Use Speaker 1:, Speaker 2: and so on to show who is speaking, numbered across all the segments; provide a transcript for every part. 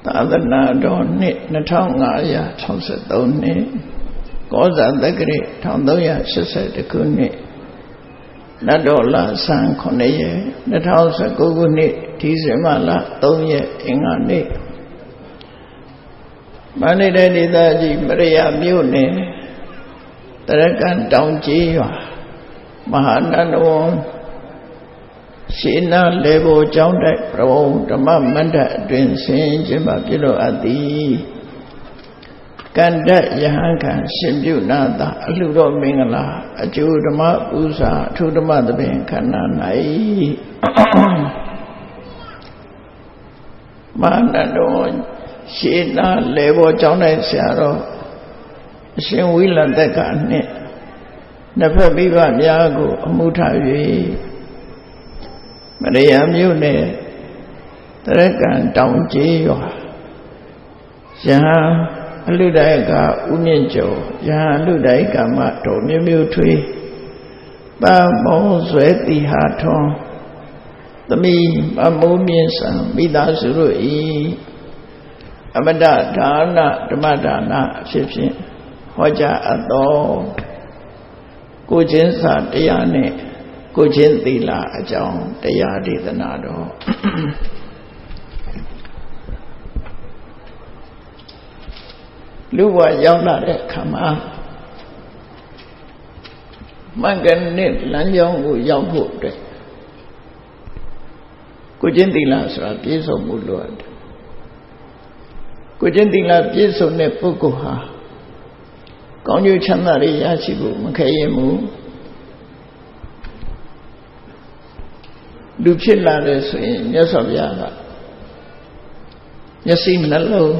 Speaker 1: သာသနာတော်နှစ်2563နှစ်ကောဇာတက္ကရာ1380ခုနှစ်နတ်တော်လဆန်း9ရက်2019ခုနှစ်ဒီဇင်ဘာလ3ရက်အင်္ဂါနေ့မန္တလေးဒေသကြီးမရယမြို့နယ်တရကံတောင်ကြီးရွာမဟာနန္ဒဝံရှင်းနာလေဘောကျောင်းတိုက်ပရဝုံဓမ္မမန္တအတွင်ဆင်းခြင်းပါပြုလို့အပ်သည်ကန္တယဟန်ခံရှင်ပြုနာတာအလှတော်မင်္ဂလာအကျိုးဓမ္မပူဇာအထုဓမ္မသဘင်ခန္ဓာ၌မဟာနန္ဒဝံရှင်းနာလေဘောကျောင်းတိုက်ဆရာတော်အရှင်ဝိလတက္ကနှင့်နှစ်ဖက်မိဘများကိုအမှုထ၍မရယမြို့နယ်တရကံတောင်ကြီးရွာယဟန်အလုဒိုင်ကဥမြင့်ကျော်ယဟန်အလုဒိုင်ကမတော်မြမျိုးထွေးပမောဆွဲတိဟာထွန်းသမီးမမိုးမြင့်စံမိသားစုတို့ဤအမတဒါနဓမ္မဒါနအဖြစ်ဖြင့်ဟောကြားအပ်သောကိုချင်းစာတရားနှင့်ကိုချင်းသီလအကြောင်းတရားဒေသနာတော်လူဘဝရောက်လာတဲ့အခါမှာမင်္ဂနဲ့လမ်းကြောင်းကိုရောက်ဖို့အတွက်ကိုချင်းသီလဆိုတာပြည့်စုံမှုလိုအပ်တယ်ကိုချင်းသီလပြည့်စုံတဲ့ပုဂ္ဂိုလ်ဟာကောင်းကျိုးချမ်းသာတွေရရှိဖို့မခဲရင်ဘူးလူဖြစ်လာတယ်ဆိုရင်မြတ်စွာဘုရားကမျက်စိနှလုံး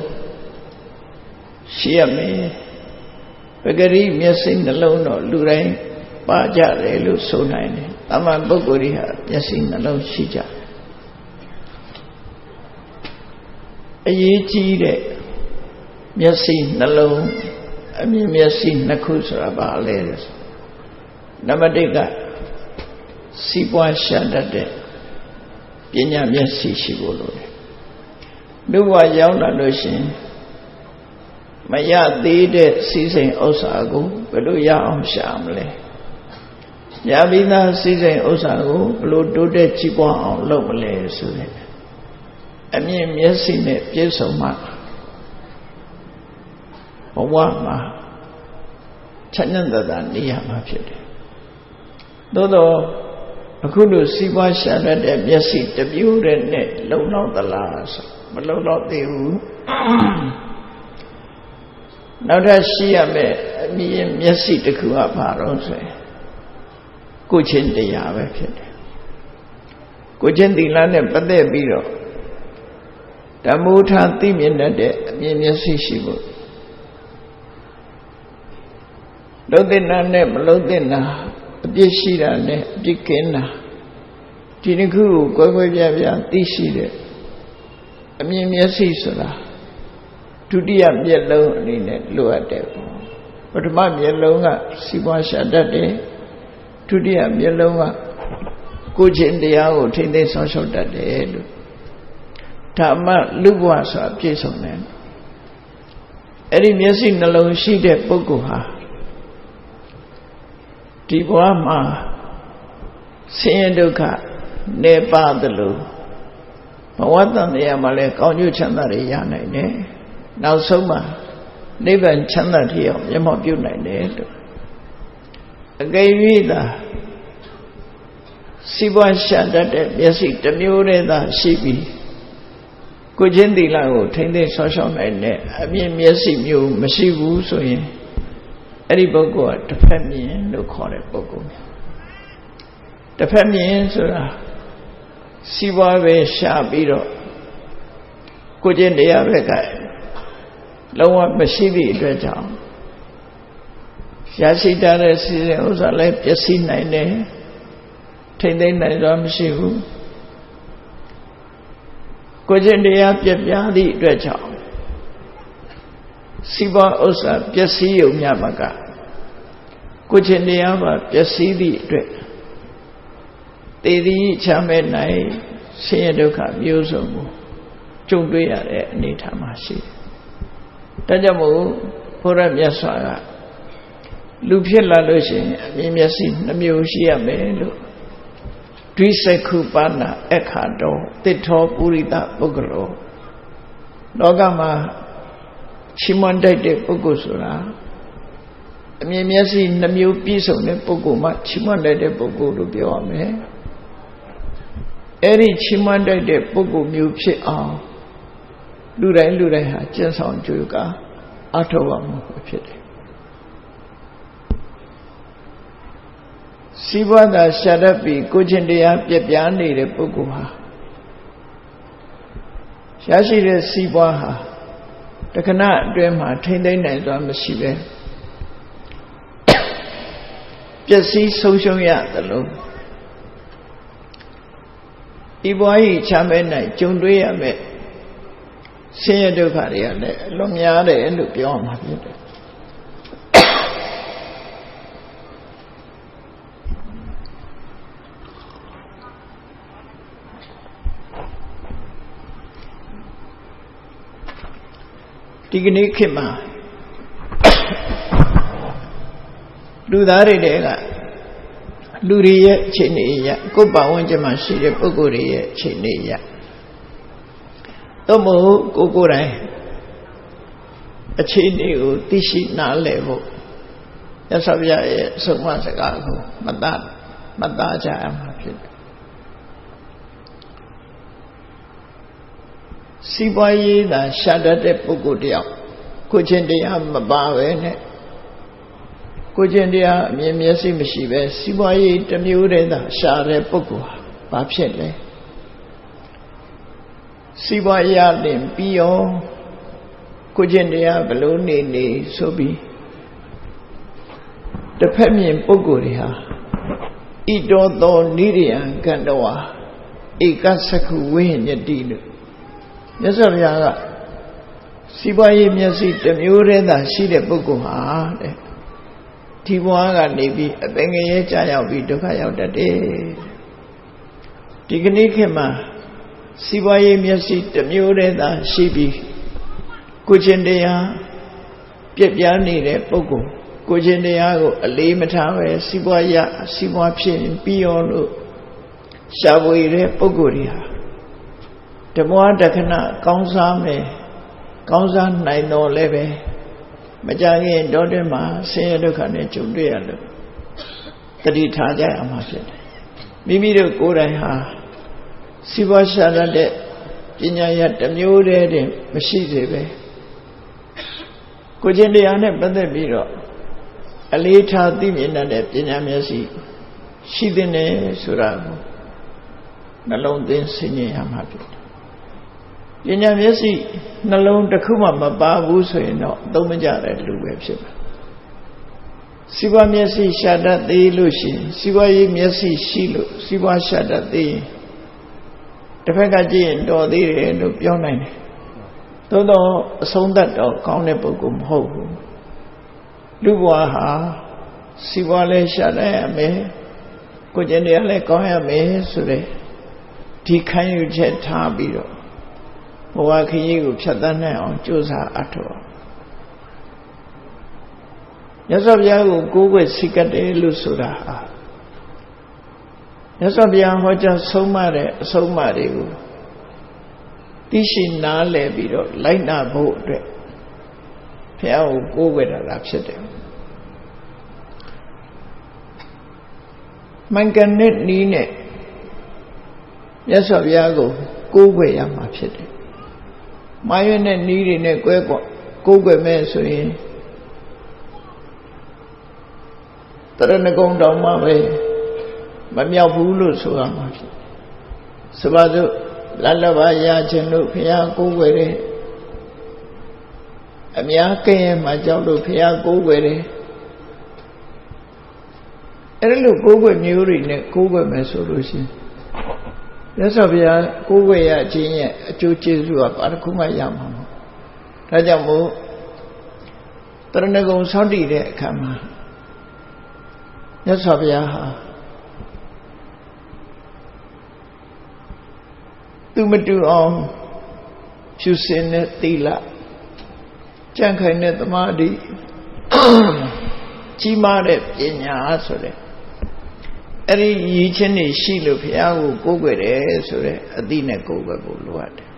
Speaker 1: ရှိရမယ်ပဂရိမျက်စိနှလုံးတော့လူတိုင်းပါကြတယ်လို့ဆိုနိုင်တယ်။အမှန်ပုဂ္ဂိုလ်တွေဟာမျက်စိနှလုံးရှိကြတယ်။အရေးကြီးတဲ့မျက်စိနှလုံးအမြင်မျက်စိနှစ်ခုဆိုတာဘာလဲ။နံပါတ်1ကစီးပွားရှာတတ်တဲ့ပညာမျက်စိရှိဖို့လိုတယ်လူဘဝရောက်လာလို့ရှင်မရသေးတဲ့စီးစိမ်ဥစ္စာကိုဘယ်လိုရအောင်ရှာမလဲရပြီးသားစီးစိမ်ဥစ္စာကိုဘယ်လိုတိုးတက်ကြီးပွားအောင်လုပ်မလဲဆိုတဲ့အမြင်မျက်စိနဲ့ပြည့်စုံမှဘဝမှာချမ်းသာတာနေရမှာဖြစ်တယ်သို့တော့အခုလိုစီးပွားရှာတတ်တဲ့မျက်စိတပြိုးတဲ့နဲ့လုံလောက်သလားဆိုမလုံလောက်သေးဘူးနောက်ထပ်ရှိရမယ့်အမြင်မျက်စိတစ်ခုကဘာလို့ဆိုရင်ကိုချင်းတရားပဲဖြစ်တယ်ကိုချင်းသီလနဲ့ပတ်သက်ပြီးတော့ဓမ္မုထာသိမြင်တတ်တဲ့အမြင်မျက်စိရှိဖို့လုံတဲ့နာနဲ့မလုံတဲ့နာအပြစ်ရှိတာနဲ့အပြစ်ကင်းတာဒီတစ်ခုကိုကွဲကွဲပြားပြားသိရှိတဲ့အမြင်မျက်စိဆိုတာဒုတိယမျက်လုံးအနေနဲ့လိုအပ်တယ်ပေါ့ပထမမျက်လုံးကစီးပွားရှာတတ်တယ်ဒုတိယမျက်လုံးကကိုချင်းတရားကိုထိမ့်သိမ်းဆောင်ရှောက်တတ်တယ်လို့ဓမ္မလူဘဝဆိုတာပြည့်စုံတယ်အဲ့ဒီမျက်စိနှလုံးရှိတဲ့ပုဂ္ဂိုလ်ဟာဒီဘဝမှာဆင်းရဲဒုက္ခနေပါသလိုဘဝတန်တရားမှာလည်းကောင်းကျိုးချမ်းသာတွေရနိုင်တယ်နောက်ဆုံးမှာနိဗ္ဗာန်ချမ်းသာထီအောင်မျက်မှောက်ပြုနိုင်တယ်လို့အကယ်၍သာစီးပွားရှာတတ်တဲ့မျက်စိတစ်မျိုးတည်းသာရှိပြီးကိုချင်းသီလကိုထိမ့်သိမ်းဆောက်ရှောက်နိုင်တဲ့အမြင်မျက်စိမျိုးမရှိဘူးဆိုရင်အဲ့ဒီပုဂ္ဂိုလ်ကတစ်ဖက်မြင်လို့ခေါ်တဲ့ပုဂ္ဂိုလ်တစ်ဖက်မြင်ဆိုတာစီးပွားပဲရှာပြီးတော့ကိုချင်းတရားဘက်ကလုံးဝမရှိသည့်အတွက်ကြောင့်ရရှိတဲ့စီစဉ်ဥစ္စာလည်းပျက်စီးနိုင်တယ်ထိမ့်သိမ်းနိုင်တော့မရှိဘူးကိုချင်းတရားပြပြသည့်အတွက်ကြောင့်စီးပွားဥစ္စာပျက်စီးရုံမျှမကကိုချင်းတရားပါပျက်စီးသည့်အတွက်တည်သည့်ချမ်းမဲ့နိုင်ဆင်းရဲဒုက္ခမျိုးစုံကို ကြုံတွေ့ရတဲ့အနေအထားမှာရှိတယ်ဒါကြောင့်မို့ဘုရားမြတ်စွာကလူဖြစ်လာလို့ရှိရင်အမြင်မျက်စိနှမျိုးရှိရမယ်လို့ဒွိစက္ခုပါဏအခါတော်တိထောပုရိသပုဂ္ဂလောလောကမှာချီးမွမ်းတတ်တဲ့ပုဂ္ဂိုလ်ဆိုတာအမြင်မျက်စိနှမျိုးပြည့်စုံတဲ့ပုဂ္ဂိုလ်မှချီးမွမ်းတတ်တဲ့ပုဂ္ဂိုလ်လို့ပြောရမယ်အဲ့ဒီချီးမွမ်းတတ်တဲ့ပုဂ္ဂိုလ်မျိုးဖြစ်အောင်လူတိုင်းဟာကျင့်ဆောင်ကြိုးကအထောက်အမှုဖြစ်တယ်စီးပွားသာရှာတတ်ပြီးကိုချင်းတရားပြပြနေတဲ့ပုဂ္ဂိုလ်ဟာရရှိတဲ့စီးပွားဟာတခဏအတွင်းမှာထိမ့်သိမ့်နိုင်စွာမရှိပဲပျက်စီးဆုံးရှုံးရသလိုဤဘဝဤချမ်းမဲ၌ကြုံတွေ့ရမယ်ဆင်းရဲဒုက္ခတွေကလည်းအလွန်များတယ်လို့ပြောမှာဖြစ်တယ်ဒီကနေ့ခေတ်မှာလူသားတွေတဲ့ကလူတွေရဲ့အခြေအနေအရကိုယ်ပတ်ဝန်းကျင်မှာရှိတဲ့ပုဂ္ဂိုလ်တွေရဲ့အခြေအနေအရသို့မဟုတ်ကိုယ်တိုင်အခြေအနေကိုသိရှိနားလည်ဖို့ရသော်ပြရဲ့အဆုံးအမစကားကိုမသားကြရမှာဖြစ်တယ်စီးပွားရေးသာရှာတတ်တဲ့ပုဂ္ဂိုလ်တယောက်ကိုချင်းတရားမပါပဲနဲ့ကိုချင်းတရားအမြင်မျက်စိမရှိပဲစီးပွားရေးတစ်မျိုးတည်းသာရှာတဲ့ပုဂ္ဂိုလ်ဟာဘာဖြစ်လဲစီးပွားရလင်ပြီးရောကိုချင်းတရားဘလို့နေဆိုပြီးတစ်ဖက်မြင်ပုဂ္ဂိုလ်တွေဟာဣတောသောနိရိယံကန္တဝါဧကသက္ခုဝိညတိလို့မြတ်စွာဘုရားကစီးပွားရေးမျက်စိတစ်မျိုးတည်းသာရှိတဲ့ပုဂ္ဂိုလ်ဟာတဲ့ဒီဘဝကနေပြီးအပင်ငရဲကြာရောက်ပြီးဒုက္ခရောက်တတ်တယ်ဒီကနေ့ခေတ်မှာစီးပွားရေးမျက်စိတစ်မျိုးတည်းသာရှိပြီးကိုချင်းတရားပြက်ပြားနေတဲ့ပုဂ္ဂိုလ်ကိုချင်းတရားကိုအလေးမထားပဲစီးပွားဖြစ်ပြီးရောလို့ရှားပွေတဲ့ပုဂ္ဂိုလ်တွေဟာဓမ္မတက္ခဏကောင်းစားမယ်ကောင်းစားနိုင်တော်လည်းပဲမကြခင်တောတွင်မှာဆင်းရဲဒုက္ခနဲ့ကြုံတွေ့ရလို့တတိထားကြရမှာဖြစ်တယ်မိမိတို့ကိုယ်တိုင်ဟာစီးပွားရှာတတ်တဲ့ပညာရတစ်မျိုးတည်းတင်မရှိစေပဲကိုချင်းတရားနဲ့ပတ်သက်ပြီးတော့အလေးထားသိမြင်တတ်တဲ့ပညာမျက်စိရှိတဲ့နဲ့ဆိုတာကိုနှလုံးသွင်းဆင်ခြင်ရမှာဖြစ်တယ်ပညာမျက်စိနှလုံးတစ်ခုမှမပါဘူးဆိုရင်တော့သုံးမကြတဲ့လူပဲဖြစ်မှာစီးပွားမျက်စိရှာတတ်သေးလို့ရှိရင်စီးပွားရေးမျက်စိရှိလို့စီးပွားရှာတတ်သေးရင်တစ်ဖက်ကကြည့်ရင်တော်သေးတယ်လို့ပြောနိုင်တယ်သို့တော့အဆုံးသတ်တော့ကောင်းတဲ့ပုဂ္ဂိုလ်မဟုတ်ဘူးလူဘဝဟာစီးပွားလည်းရှာတတ်ရမယ်ကိုယ်ကျင်တရားလည်းကောင်းရမယ်ဆိုတဲ့ဒီခံယူချက်ထားပြီးတော့ဘဝခရီးကိုဖြတ်သန်းနိုင်အောင်ကြိုးစားအထောက်မြတ်စွာဘုရားကိုကိုးကွယ်စိတ်ကပ်တယ်လို့ဆိုတာဟာမြတ်စွာဘုရားဟောကြားဆုံးမတဲ့အဆုံးအမတွေကိုသိရှိနားလည်ပြီးတော့လိုက်နာဖို့အတွက်ဘုရားကိုကိုးကွယ်တာဖြစ်တယ်မှန်ကန်တဲ့နည်းနဲ့မြတ်စွာဘုရားကိုကိုးကွယ်ရမှာဖြစ်တယ်မာရွေးတဲ့နည်းတွေနဲ့ကိုးကွယ်မဲ့ဆိုရင်တရဏဂုံတောင်မှပဲမမြောက်ဘူးလို့ဆိုရမှာဖြစ်စပါစို့လလဘာရခြင်းလို့ဘုရားကိုးကွယ်တယ်အများကဲ့ရဲ့မှာကြောက်လို့ဘုရားကိုးကွယ်တယ်အဲ့လိုကိုးကွယ်မျိုးတွေနဲ့ကိုးကွယ်မယ်ဆိုလို့ရှိရင်မြတ်စွာဘုရားကိုးကွယ်ရခြင်းရဲ့အကျိုးကျေးဇူးကဘာတစ်ခုမှရမှာမဟုတ်ဒါကြောင့်မို့တရဏဂုံဆောက်တည်တဲ့အခါမှာမြတ်စွာဘုရားဟာသူမတူအောင် ဖြူစင်တဲ့သီလကြံ့ခိုင်တဲ့သမာဓိကြီးမားတဲ့ပညာဆိုတဲ့အဲ့ဒီရည်ချင်းတွေရှိလို့ဘုရားကိုကိုးကွယ်တယ်ဆိုတဲ့အသိနဲ့ကိုးကွယ်ဖို့လိုအပ်တယ်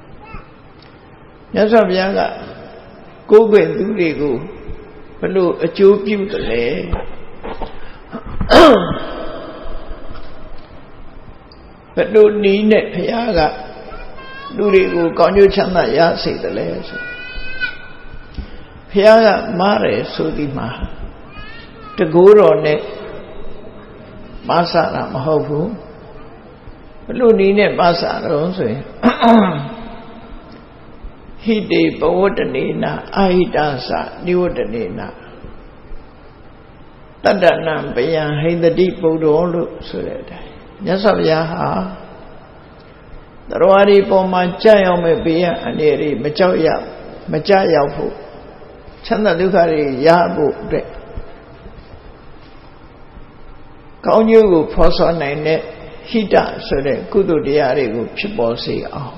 Speaker 1: မြတ်စွာဘုရားကကိုးကွယ်သူတွေကိုဘယ်လိုအကျိုးပြုတယ်လဲဘယ်လိုနည်းနဲ့ဘုရားကလူတွေကိုကောင်းကျိုးချမ်းသာရစေတယ်လဲဆိုဘုရားကမားတယ်ဆိုဒီမှာတကိုးတော်နဲ့မဆတာမဟုတ်ဘူးဘယ်လိုနည်းနဲ့မဆတော့ဆိုရင်ဟိတေပဝတ္တနေနာအာဟိတသနိဝတ္တနေနာတတ္တနံပယံဟိန္တိပုဒ္ဓောလို့ဆိုတဲ့အတိုင်းမြတ်စွာဘုရားဟာတရားဒီပေါ်မှာကြာရောက်မဲ့ဘေးရန်အနေတွေမကြောက်ရမကြရောက်ဖို့ချမ်းသာဒုက္ခတွေရဖို့အတွက်ကောင်းကျိုးကိုဖော်ဆောင်နိုင်တဲ့ဟိတဆိုတဲ့ကုသိုလ်တရားတွေကိုဖြစ်ပေါ်စေအောင်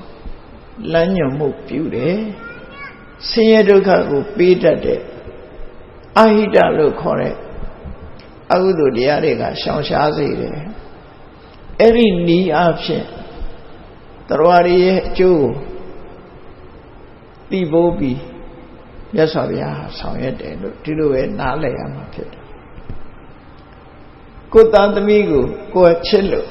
Speaker 1: လမ်းညွှန်မှုပြုတယ်ဆင်းရဲဒုက္ခကိုပေးတတ်တဲ့အာဟိတလို့ခေါ်တဲ့အကုသိုလ်တရားတွေကရှောင်ရှားစေတယ်အဲ့ဒီနည်းအားဖြင့်တရားတွေရဲ့အကျိုးကိုသိဖို့ပြီးမြတ်စွာဘုရားဆောင်ရွက်တယ်လို့ဒီလိုပဲနားလည်ရမှာဖြစ်တယ်ကိုယ်သားသမီးကိုကိုယ်ချစ်လို့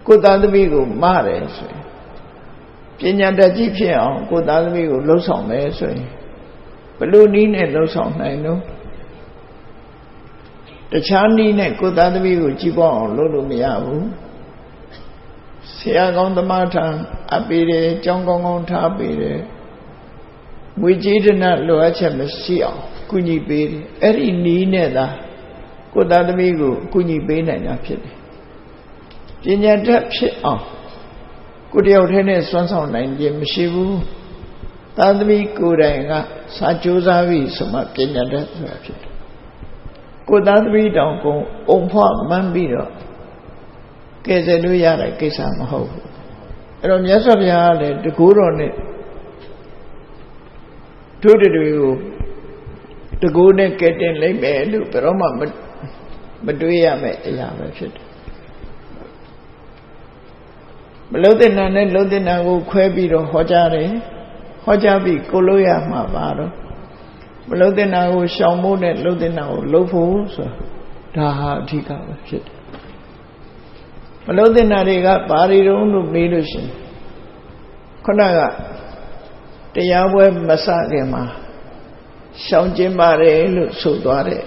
Speaker 1: ကိုယ်သားသမီးကိုမတယ်ဆိုရင်ပညာတတ်ကြီးဖြစ်အောင်ကိုယ်သားသမီးကိုလှုပ်ဆောင်မယ်ဆိုရင်ဘယ်လိုနည်းနဲ့လှုပ်ဆောင်နိုင်လို့တခြားနည်းနဲ့ကိုယ်သားသမီးကိုကြည်ပွားအောင်လုပ်လို့မရဘူးဆရာကောင်းသမားထံအပ်ပေးတယ်ကျောင်းကောင်းကောင်းထားပေးတယ်ဝိကျေဒနာလိုအပ်ချက်မရှိအောင်ကုညီပေးတယ်အဲ့ဒီနည်းနဲ့သာကိုယ်သားသမီးကိုကုညီပေးနိုင်တာဖြစ်တယ်ပညာတတ်ဖြစ်အောင်ကိုယ်တယောက်တည်းနဲ့စွမ်းဆောင်နိုင်ခြင်းမရှိဘူးသားသမီးကိုယ်တိုင်ကစာကြိုးစားပြီးဆိုမှပညာတတ်ဆိုတာဖြစ်တယ်ကိုယ်သားသမီးတောင်ကုန်အုံဖွားမှန်းပြီးတော့ကဲဆယ်လို့ရတဲ့ကိစ္စမဟုတ်ဘူးအဲ့တော့မြတ်စွာဘုရားကလည်းတကူတော်နဲ့တို့တွေကိုတကူနဲ့ကဲတင်လိုက်မယ်လို့ဘယ်တော့မှမတွေးရမယ့်အရာပဲဖြစ်တယ်မလုံးတဲ့နာနဲ့လုံးတဲ့နာကိုခွဲပြီးတော့ဟောကြားတယ်ဟောကြားပြီးကိုလို့ရမှာပါတော့မလုံးတဲ့နာကိုရှောင်ဖို့နဲ့လုံးတဲ့နာကိုလုံးဖို့ဆိုဒါဟာအဓိကပဲဖြစ်တယ်မလုံးတဲ့နာတွေကဘာတွေတုံးလို့မေးလို့ရှိရင်ခုနကတရားပွဲမစခင်မှာရှောင်ကျင်ပါတယ်လို့ဆိုသွားတဲ့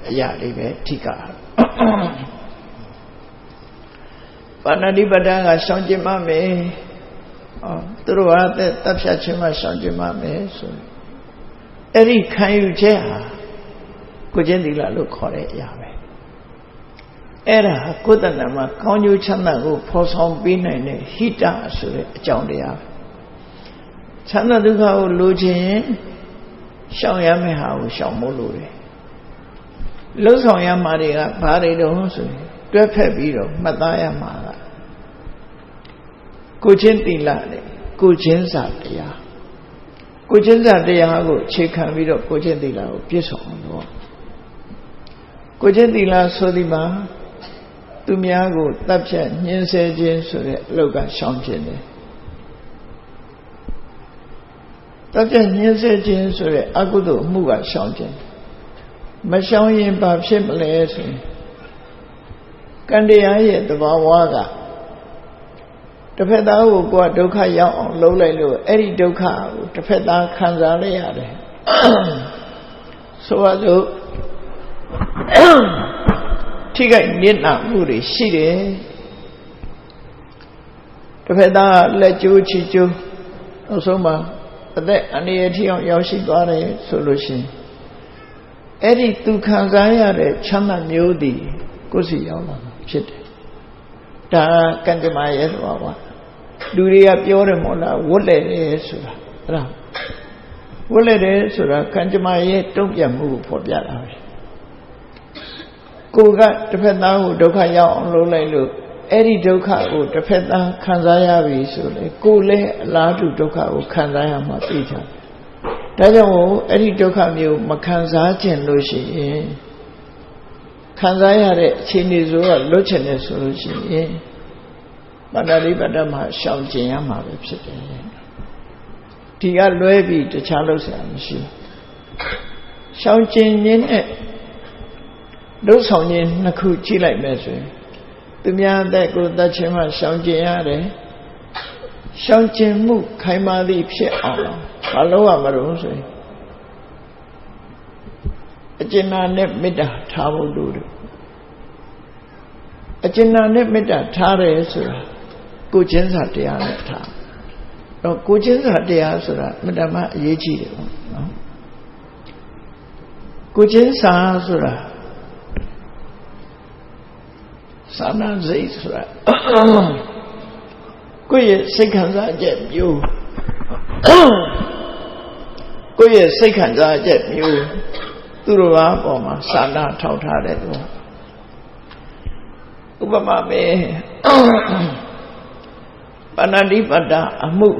Speaker 1: အရာလေးပဲအဓိကပါဏာတိပဒံကရှောင်ကျင်မှမယ်သူတို့ဟာတပ်ဖြတ်ခြင်းမှရှောင်ကျင်မှမယ်ဆိုအဲ့ဒီခံယူချက်ဟာကိုကျင့်သီလလို့ခေါ်တဲ့အရာပဲအဲ့ဒါကိုယ်တဏ္ဍမှာကောင်းကျိုးချမ်းသာကိုဖော်ဆောင်ပေးနိုင်တဲ့ဟိတဆိုတဲ့အကြောင်းတရားချမ်းသာဒုက္ခကိုလိုချင်ရှောင်ရမယ့်ဟာကိုရှောင်ဖို့လိုတယ်လှုပ်ဆောင်ရမှာတွေကဘာတွေတုံးဆိုရင်တွဲဖက်ပြီးတော့မှတ်သားရမှာကကိုချင်းသီလနဲ့ကိုချင်းစာတရားကိုချင်းစာတရားကိုအခြေခံပြီးတော့ကိုချင်းသီလကိုပြည့်စုံအောင်လုပ်ကိုချင်းသီလဆိုဒီမှာသူများကိုတပ်ဖြတ်ညှင်းဆဲခြင်းဆိုတဲ့အလုပ်ကရှောင်ကျင်တယ်တပ်ဖြတ်ညှင်းဆဲခြင်းဆိုတဲ့အကုသိုလ်အမှုကရှောင်ကျင်မရှောင်ရင်ဘာဖြစ်မလဲဆိုရင်ကံတရားရဲ့သဘာဝကတစ်ဖက်သားကိုကိုယ်ဒုက္ခရောက်အောင်လုပ်လိုက်လို့အဲ့ဒီဒုက္ခကိုတစ်ဖက်သားခံစားလိုက်ရတယ်ဆိုပါစို့ထိခိုက်နစ်နာမှုတွေရှိတယ်တစ်ဖက်သားလက်ကျိုးချီကျိုးနောက်ဆုံးမှာအသက်အန္တရာယ်ထိအောင်ရောက်ရှိသွားတယ်ဆိုလို့ရှိရင်အဲ့ဒီသူခံစားရတဲ့ချမ်းသာမျိုးတည်ကိုယ်စီရောက်လာမှာဖြစ်တယ်ဒါကံကြမ္မာရဲ့သဘာဝလူတွေကပြောတယ်မို့လားဝတ်လဲတယ်ဆိုတာအဲ့ဒါဝတ်လဲတယ်ဆိုတာကံကြမ္မာရဲ့တုံ့ပြန်မှုကိုဖော်ပြတာပဲကိုကတစ်ဖက်သားကိုဒုက္ခရောက်အောင်လုပ်လိုက်လို့ အဲ့ဒီဒုက္ခကိုတစ်ဖက်သားခံစားရပြီဆိုလေကိုယ်လည်းအလားတူဒုက္ခကိုခံစားရမှာသိချင်ဒါကြောင့်အဲ့ဒီဒုက္ခမျိုးမခံစားခြင်းလို့ရှိရင်ခံစားရတဲ့အခြေအနေဆိုတော့လွတ်ချင်တယ်ဆိုလို့ရှိရင်ပါဏာတိပါဒမှာရှောင်ကျင်ရမှာပဲဖြစ်တယ်ဒီကလွဲပြီးတခြားလုပ်စရာမရှိဘူးရှောင်ကျင်ခြင်းနဲ့လုပ်ဆောင်ခြင်းနှစ်ခုကြည့်လိုက်မယ်ဆိုရင်သူများအသက်ကိုတတ်ခြင်းမှရှောင်ကျင်ရတယ်ရှောင်ကျင်မှုခိုင်မာသည့်ဖြစ်အောင်ဘာလို့ရမလို့ဆိုရင်အကျဉ်းနဲ့မေတ္တာထားဖို့လိုတယ်အကျဉ်းနဲ့မေတ္တာထားတယ်ဆိုတာကိုယ်ချင်းစာတရားနဲ့ထားတော့ကိုယ်ချင်းစာတရားဆိုတာမေတ္တာမှအရေးကြီးတယ်ပေါ့နော်ကိုယ်ချင်းစာဆိုတာသာနာစိတ်ဆိုတာကိုယ့်ရဲ့စိတ်ခံစားချက်မျိုးကိုယ့်ရဲ့စိတ်ခံစားချက်မျိုးသူတို့ဘာပေါ်မှာသာနာထောက်ထားတယ်သူဥပမာပဲပါဏာတိပါဒအမှု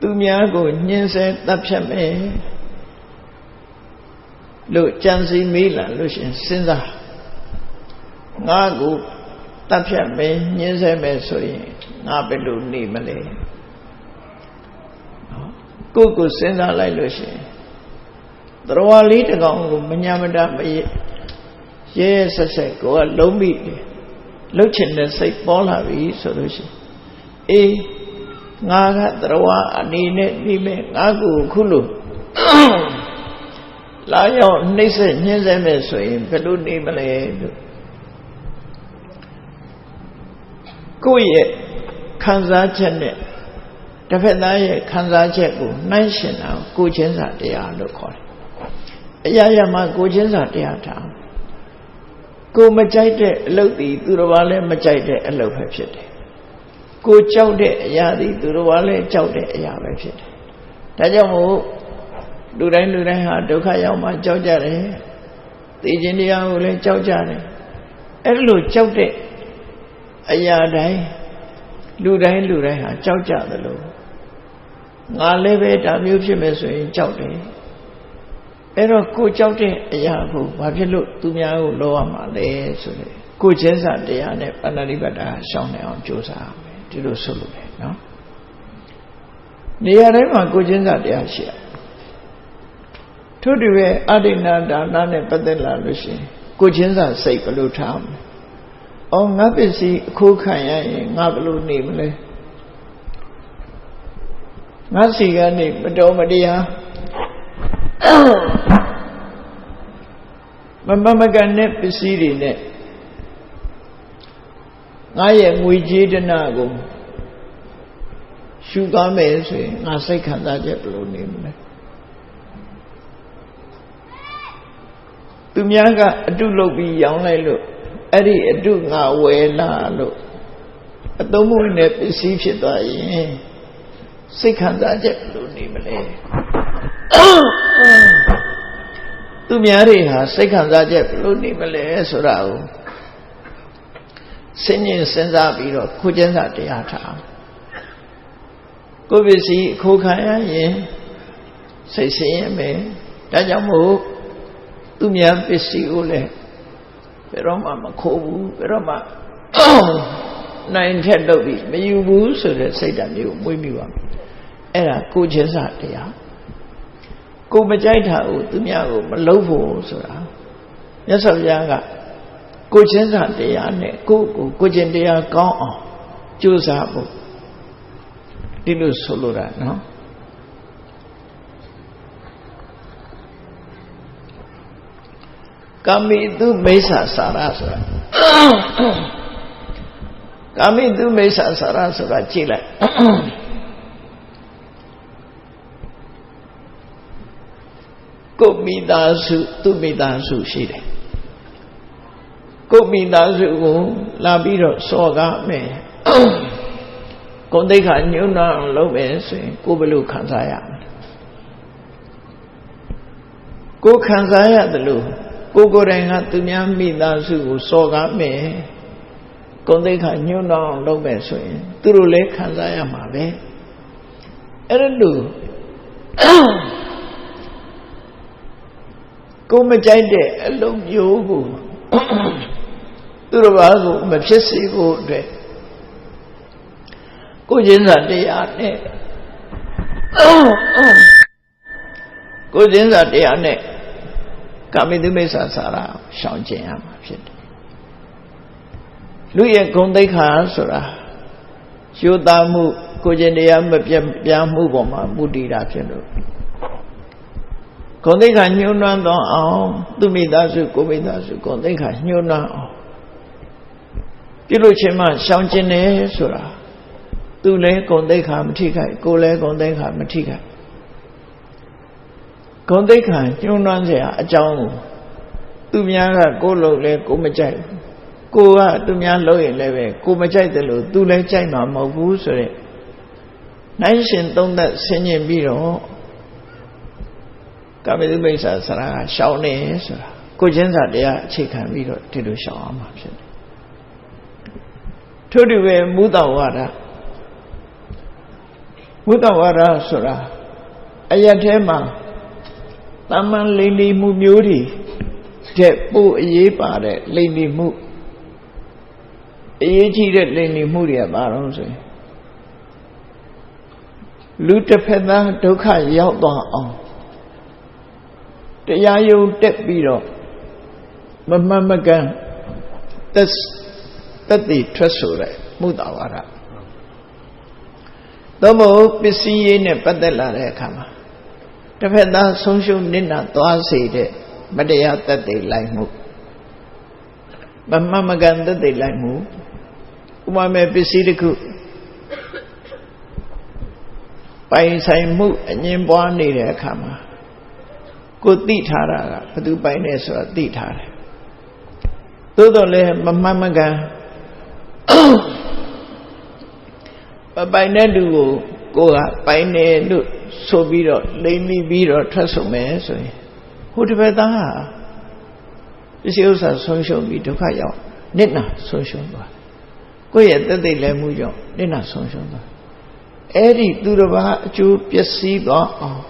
Speaker 1: သူများကိုညှင်းဆဲတပ်ဖြတ်မယ်လို့ကြံစည်မေးလာလို့ရှင်စဉ်းစားငါကိုတပ်ဖြတ်မယ်ညှင်းဆဲမယ်ဆိုရင်ငါဘယ်လိုနေမလဲကိုကိုစဉ်းစားလိုက်လို့ရှင်သရဝါလေးတစ်ကောင်ကိုမညာမတာမရဲဆက်ဆက်ကိုကလုံးမိတယ်လှုပ်ချင်တဲ့စိတ်ပေါ်လာပြီဆိုလို့ရှိရင်အေးငါကသရဝါအနေနဲ့နေမဲ့ငါကိုခုလို့လာရောက်နှိမ့်ဆက်ညှင်းဆဲမဲ့ဆိုရင်ဘယ်လိုနေမလဲလို့ကိုယ့်ရဲ့ခံစားချက်နဲ့တစ်ဖက်သားရဲ့ခံစားချက်ကိုနှိုင်းယှဉ်တာကိုယ်ချင်းစာတရားလို့ခေါ်တယ်အရာရာမှာကိုယ်ချင်းစာတရားထားကိုမကြိုက်တဲ့အလုပ်ဒီသူတော်ဘာလည်းမကြိုက်တဲ့အလုပ်ပဲဖြစ်တယ်ကိုကြောက်တဲ့အရာဒီသူတော်ဘာလည်းကြောက်တဲ့အရာပဲဖြစ်တယ်ဒါကြောင့်မို့လူတိုင်းဟာဒုက္ခရောက်မှကြောက်ကြတယ်သိခြင်းတရားကိုလည်းကြောက်ကြတယ်အဲ့လိုကြောက်တဲ့အရာတိုင်းလူတိုင်းဟာကြောက်ကြသလိုငါလည်းပဲဒါမျိုးဖြစ်မယ်ဆိုရင်ကြောက်တယ်အဲ့တော့ကိုကြောက်တဲ့အရာကိုဘာဖြစ်လို့သူများကိုလောရမှာလဲဆိုတဲ့ကိုချင်းစာတရားနဲ့ပါဏာတိပါဒရှောင်နိုင်အောင်ကြိုးစားရမယ်ဒီလိုဆိုလို့တယ်နော်နေရာတိုင်းမှာကိုချင်းစာတရားရှိရထို့တူရဲ့အဋ္ဌိဏဒါနနဲ့ပတ်သက်လာလို့ရှိရင်ကိုချင်းစာစိတ်ဘယ်လိုထားမလဲအော်ငါပစ္စည်းအခိုးခံရရင်ငါဘယ်လိုနေမလဲငါစီကနေမတော်မတရားမကန်တဲ့ပစ္စည်းတွေနဲ့ငါရဲ့ငွေကြေးဒနာကိုရှုကားမယ်ဆိုရင်ငါစိတ်ခံစားချက်ဘယ်လိုနေမလဲသူများကအတုလုပ်ပြီးရောင်းလိုက်လို့အဲ့ဒီအတုငါဝယ်လာလို့အသုံးမဝင်တဲ့ပစ္စည်းဖြစ်သွားရင်စိတ်ခံစားချက်ဘယ်လိုနေမလဲသူများတွေဟာစိတ်ခံစားချက်ဘယ်လိုနေမလဲဆိုတာကိုစဉ်းကျင်စဉ်းစားပြီးတော့ကိုကျင်းစာတရားထားကိုပစ္စည်းအခိုးခံရရင်စိတ်ဆင်းရဲမယ်ဒါကြောင့်မို့သူများပစ္စည်းကိုလည်းဘယ်တော့မှမခိုးဘူးဘယ်တော့မှနိုင်ထက်လုပ်ပြီးမယူဘူးဆိုတဲ့စိတ်ဓာတ်မျိုးမွေးမိပါမယ်အဲ့ဒါကိုကျင်းစာတရားကိုမကြိုက်တာကိုသူများကိုမလုပ်ဖို့ဆိုတာမြတ်စွာဘုရားကကိုချင်းစာတရားနဲ့ကိုချင်းတရားကောင်းအောင်ကြိုးစားဖို့ဒီလိုဆိုလိုတာနော်ကာမိတုမိစ္ဆာစာရဆိုတာကာမိတုမိစ္ဆာစာရဆိုတာကြည့်လိုက်ကိုမိသားစုသူမိသားစုရှိတယ်ကိုမိသားစုကိုလာပြီးတော့စော်ကားမယ်ဂုဏ်သိက္ခာညှိုးနှောင်းလုပ်မယ်ဆိုရင်ကိုဘယ်လိုခံစားရမလဲကိုခံစားရတယ်လို့ ကိုယ်တိုင်ကသူများမိသားစုကိုစော်ကားမယ်ဂုဏ်သိက္ခာညှိုးနှောင်းအောင်လုပ်မယ်ဆိုရင်သူတို့လည်းခံစားရမှာပဲအဲ့လိုကိုမကြိုက်တဲ့အလုပ်မျိုးကိုသူတို့ဘာကိုမဖြစ်စေဖို့အတွက်ကိုချင်းစာတရားနဲ့ကိုချင်းစာတရားနဲ့ကာမိတုမိစ္ဆာစာရာရှောင်ကျင်ရမှာဖြစ်တယ်လူရဲ့ဂုဏ်သိက္ခာဆိုတာရိုးသားမှုကိုချင်းတရားမပြတ်ပြားမှုပေါ်မှာမူတည်တာဖြစ်လို့ဂုဏ်သိက္ခာညှိုးနှွမ်းသောအောင်သူမိသားစုကိုမိသားစုဂုဏ်သိက္ခာညှိုးနှွမ်းအောင်ပြုလို့ချင်းမှရှောင်ကျင်တယ်ဆိုတာသူလည်းဂုဏ်သိက္ခာမထိခိုက်ကိုလည်းဂုဏ်သိက္ခာမထိခိုက်ဂုဏ်သိက္ခာညှိုးနှွမ်းเสียအကြောင်းကိုသူများကကိုယ်လုံးလဲကိုမကြိုက်ကိုကသူများလုံးရင်လည်းပဲကိုမကြိုက်တယ်လို့သူလည်းကြိုက်မှာမဟုတ်ဘူးဆိုတဲ့နိုင်ရှင်သုံးသက်ဆင်ញင်ပြီးတော့ကာမိတုမိစ္ဆာစရာကရှောင်နေဆိုတာကိုချင်းစာတရားအခြေခံပြီးတော့ဒီလိုရှောင်အောင်မှာဖြစ်တယ်ထို့တူပဲမုဒ္ဒဝါဒဆိုတာအရက်ထဲမှာတမန်လိမ့်လီမှုမျိုးတွေတဲ့ပို့အရေးပါတဲ့လိမ့်လီမှုအရေးကြီးတဲ့လိမ့်လီမှုတွေကဘာလို့ဆိုရင်လူတစ်ဖက်သားဒုက္ခရောက်သွားအောင်တရားယုံတက်ပြီးတော့မမှန်မကန်တက်တည်ထွက်ဆိုတဲ့မုဒ္ဒဝါဒသို့မဟုတ်ပစ္စည်းရေးနဲ့ပတ်သက်လာတဲ့အခါမှာတစ်ဖက်သားဆုံးရှုံးနစ်နာသွားစေတဲ့မတရားတက်တည်လိုက်မှုမမှန်မကန်တက်တည်လိုက်မှုဥပမာပစ္စည်းတစ်ခုပိုင်ဆိုင်မှုအငြင်းပွားနေတဲ့အခါမှာကိုသိထားတာကဘယ်သူပိုင်နေဆိုတာသိထားတယ်သို့တော်လည်းမမှန်မကန်ပိုင်တဲ့လူကိုကပိုင်နေလို့ဆိုပြီးတော့လိမ့်မိပြီးတော့ထွက်ဆုံမယ်ဆိုရင်ဟိုတစ်ဖက်သားဟာပစ္စည်းဥစ္စာဆုံးရှုံးပြီးဒုက္ခရောက်နစ်နာဆုံးရှုံးသွားကိုယ့်ရဲ့သက်သေလည်းမှုကြောင့်နစ်နာဆုံးရှုံးသွားအဲ့ဒီသူတစ်ပါးအကျိုးပျက်စီးသွားအောင်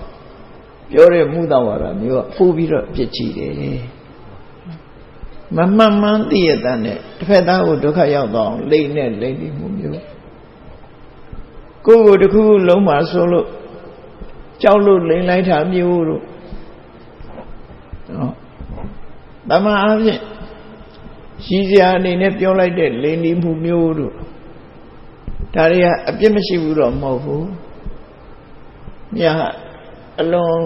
Speaker 1: ပြောတဲ့မုဒ္ဒဝါဒမျိုးကပို့ပြီးတော့ပြစ်ကြည့်တယ်မမှန်မှန်သိရတဲ့နဲ့တစ်ဖက်သားကိုဒုက္ခရောက်သွားအောင်လိမ့်နဲ့လိမ့်ပြီးမှုမျိုးကိုယ်တစ်ခုလုံးမှာဆိုလို့ကြောက်လို့လိမ့်လိုက်တာမျိုးတို့နော်တမန်အားဖြင့်ရှိစရာအနေနဲ့ပြောလိုက်တဲ့လိမ့်နေမှုမျိုးတို့ဒါတွေကအပြစ်မရှိဘူးတော့မဟုတ်ဘူးမြတ်အလုံး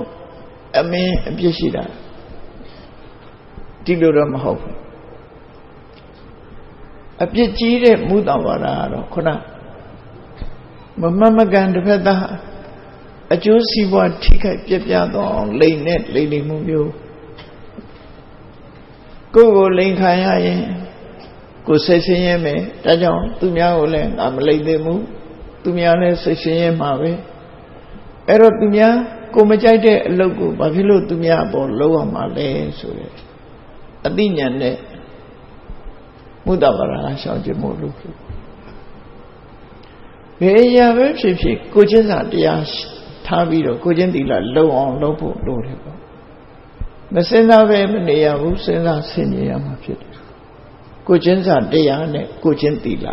Speaker 1: အမင်းအပြစ်ရှိတာဒီလိုတော့မဟုတ်ဘူးအပြစ်ကြီးတဲ့မုဒ္ဒဝါဒကတော့ခုနမမှန်မကန်တစ်ဖက်သားအကျိုးစီးပွားထိခိုက်ပြပြတော့အောင်လိမ့်နဲ့လိမ့်လိမ့်မှုမျိုးကိုယ်ကိုလိမ့်ခံရရင်ကိုယ်စိတ်ဆင်းရဲမယ်ဒါကြောင့်သူများကိုလည်းငါမလိမ့်သေးဘူးသူများလည်းစိတ်ဆင်းရဲမှာပဲအဲ့တော့သူများကိုမကြိုက်တဲ့အလုပ်ကိုဘာဖြစ်လို့သူများပေါ်လုပ်ရမှာလဲဆိုတဲ့အသိဉာဏ်နဲ့မုဒ္ဒဝါဒရှောင်ကျင်မှုလို့ဖြစ်ဘယ်အရာပဲဖြစ်ဖြစ်ကိုချင်းစာတရားထားပြီးတော့ကိုချင်းသီလလုံအောင်လုပ်ဖို့လိုတယ်ပေါ့မစင်စားပဲမနေရဘူးစဉ်းစားဆင်ခြင်ရမှာဖြစ်တယ်ကိုချင်းစာတရားနဲ့ကိုချင်းသီလ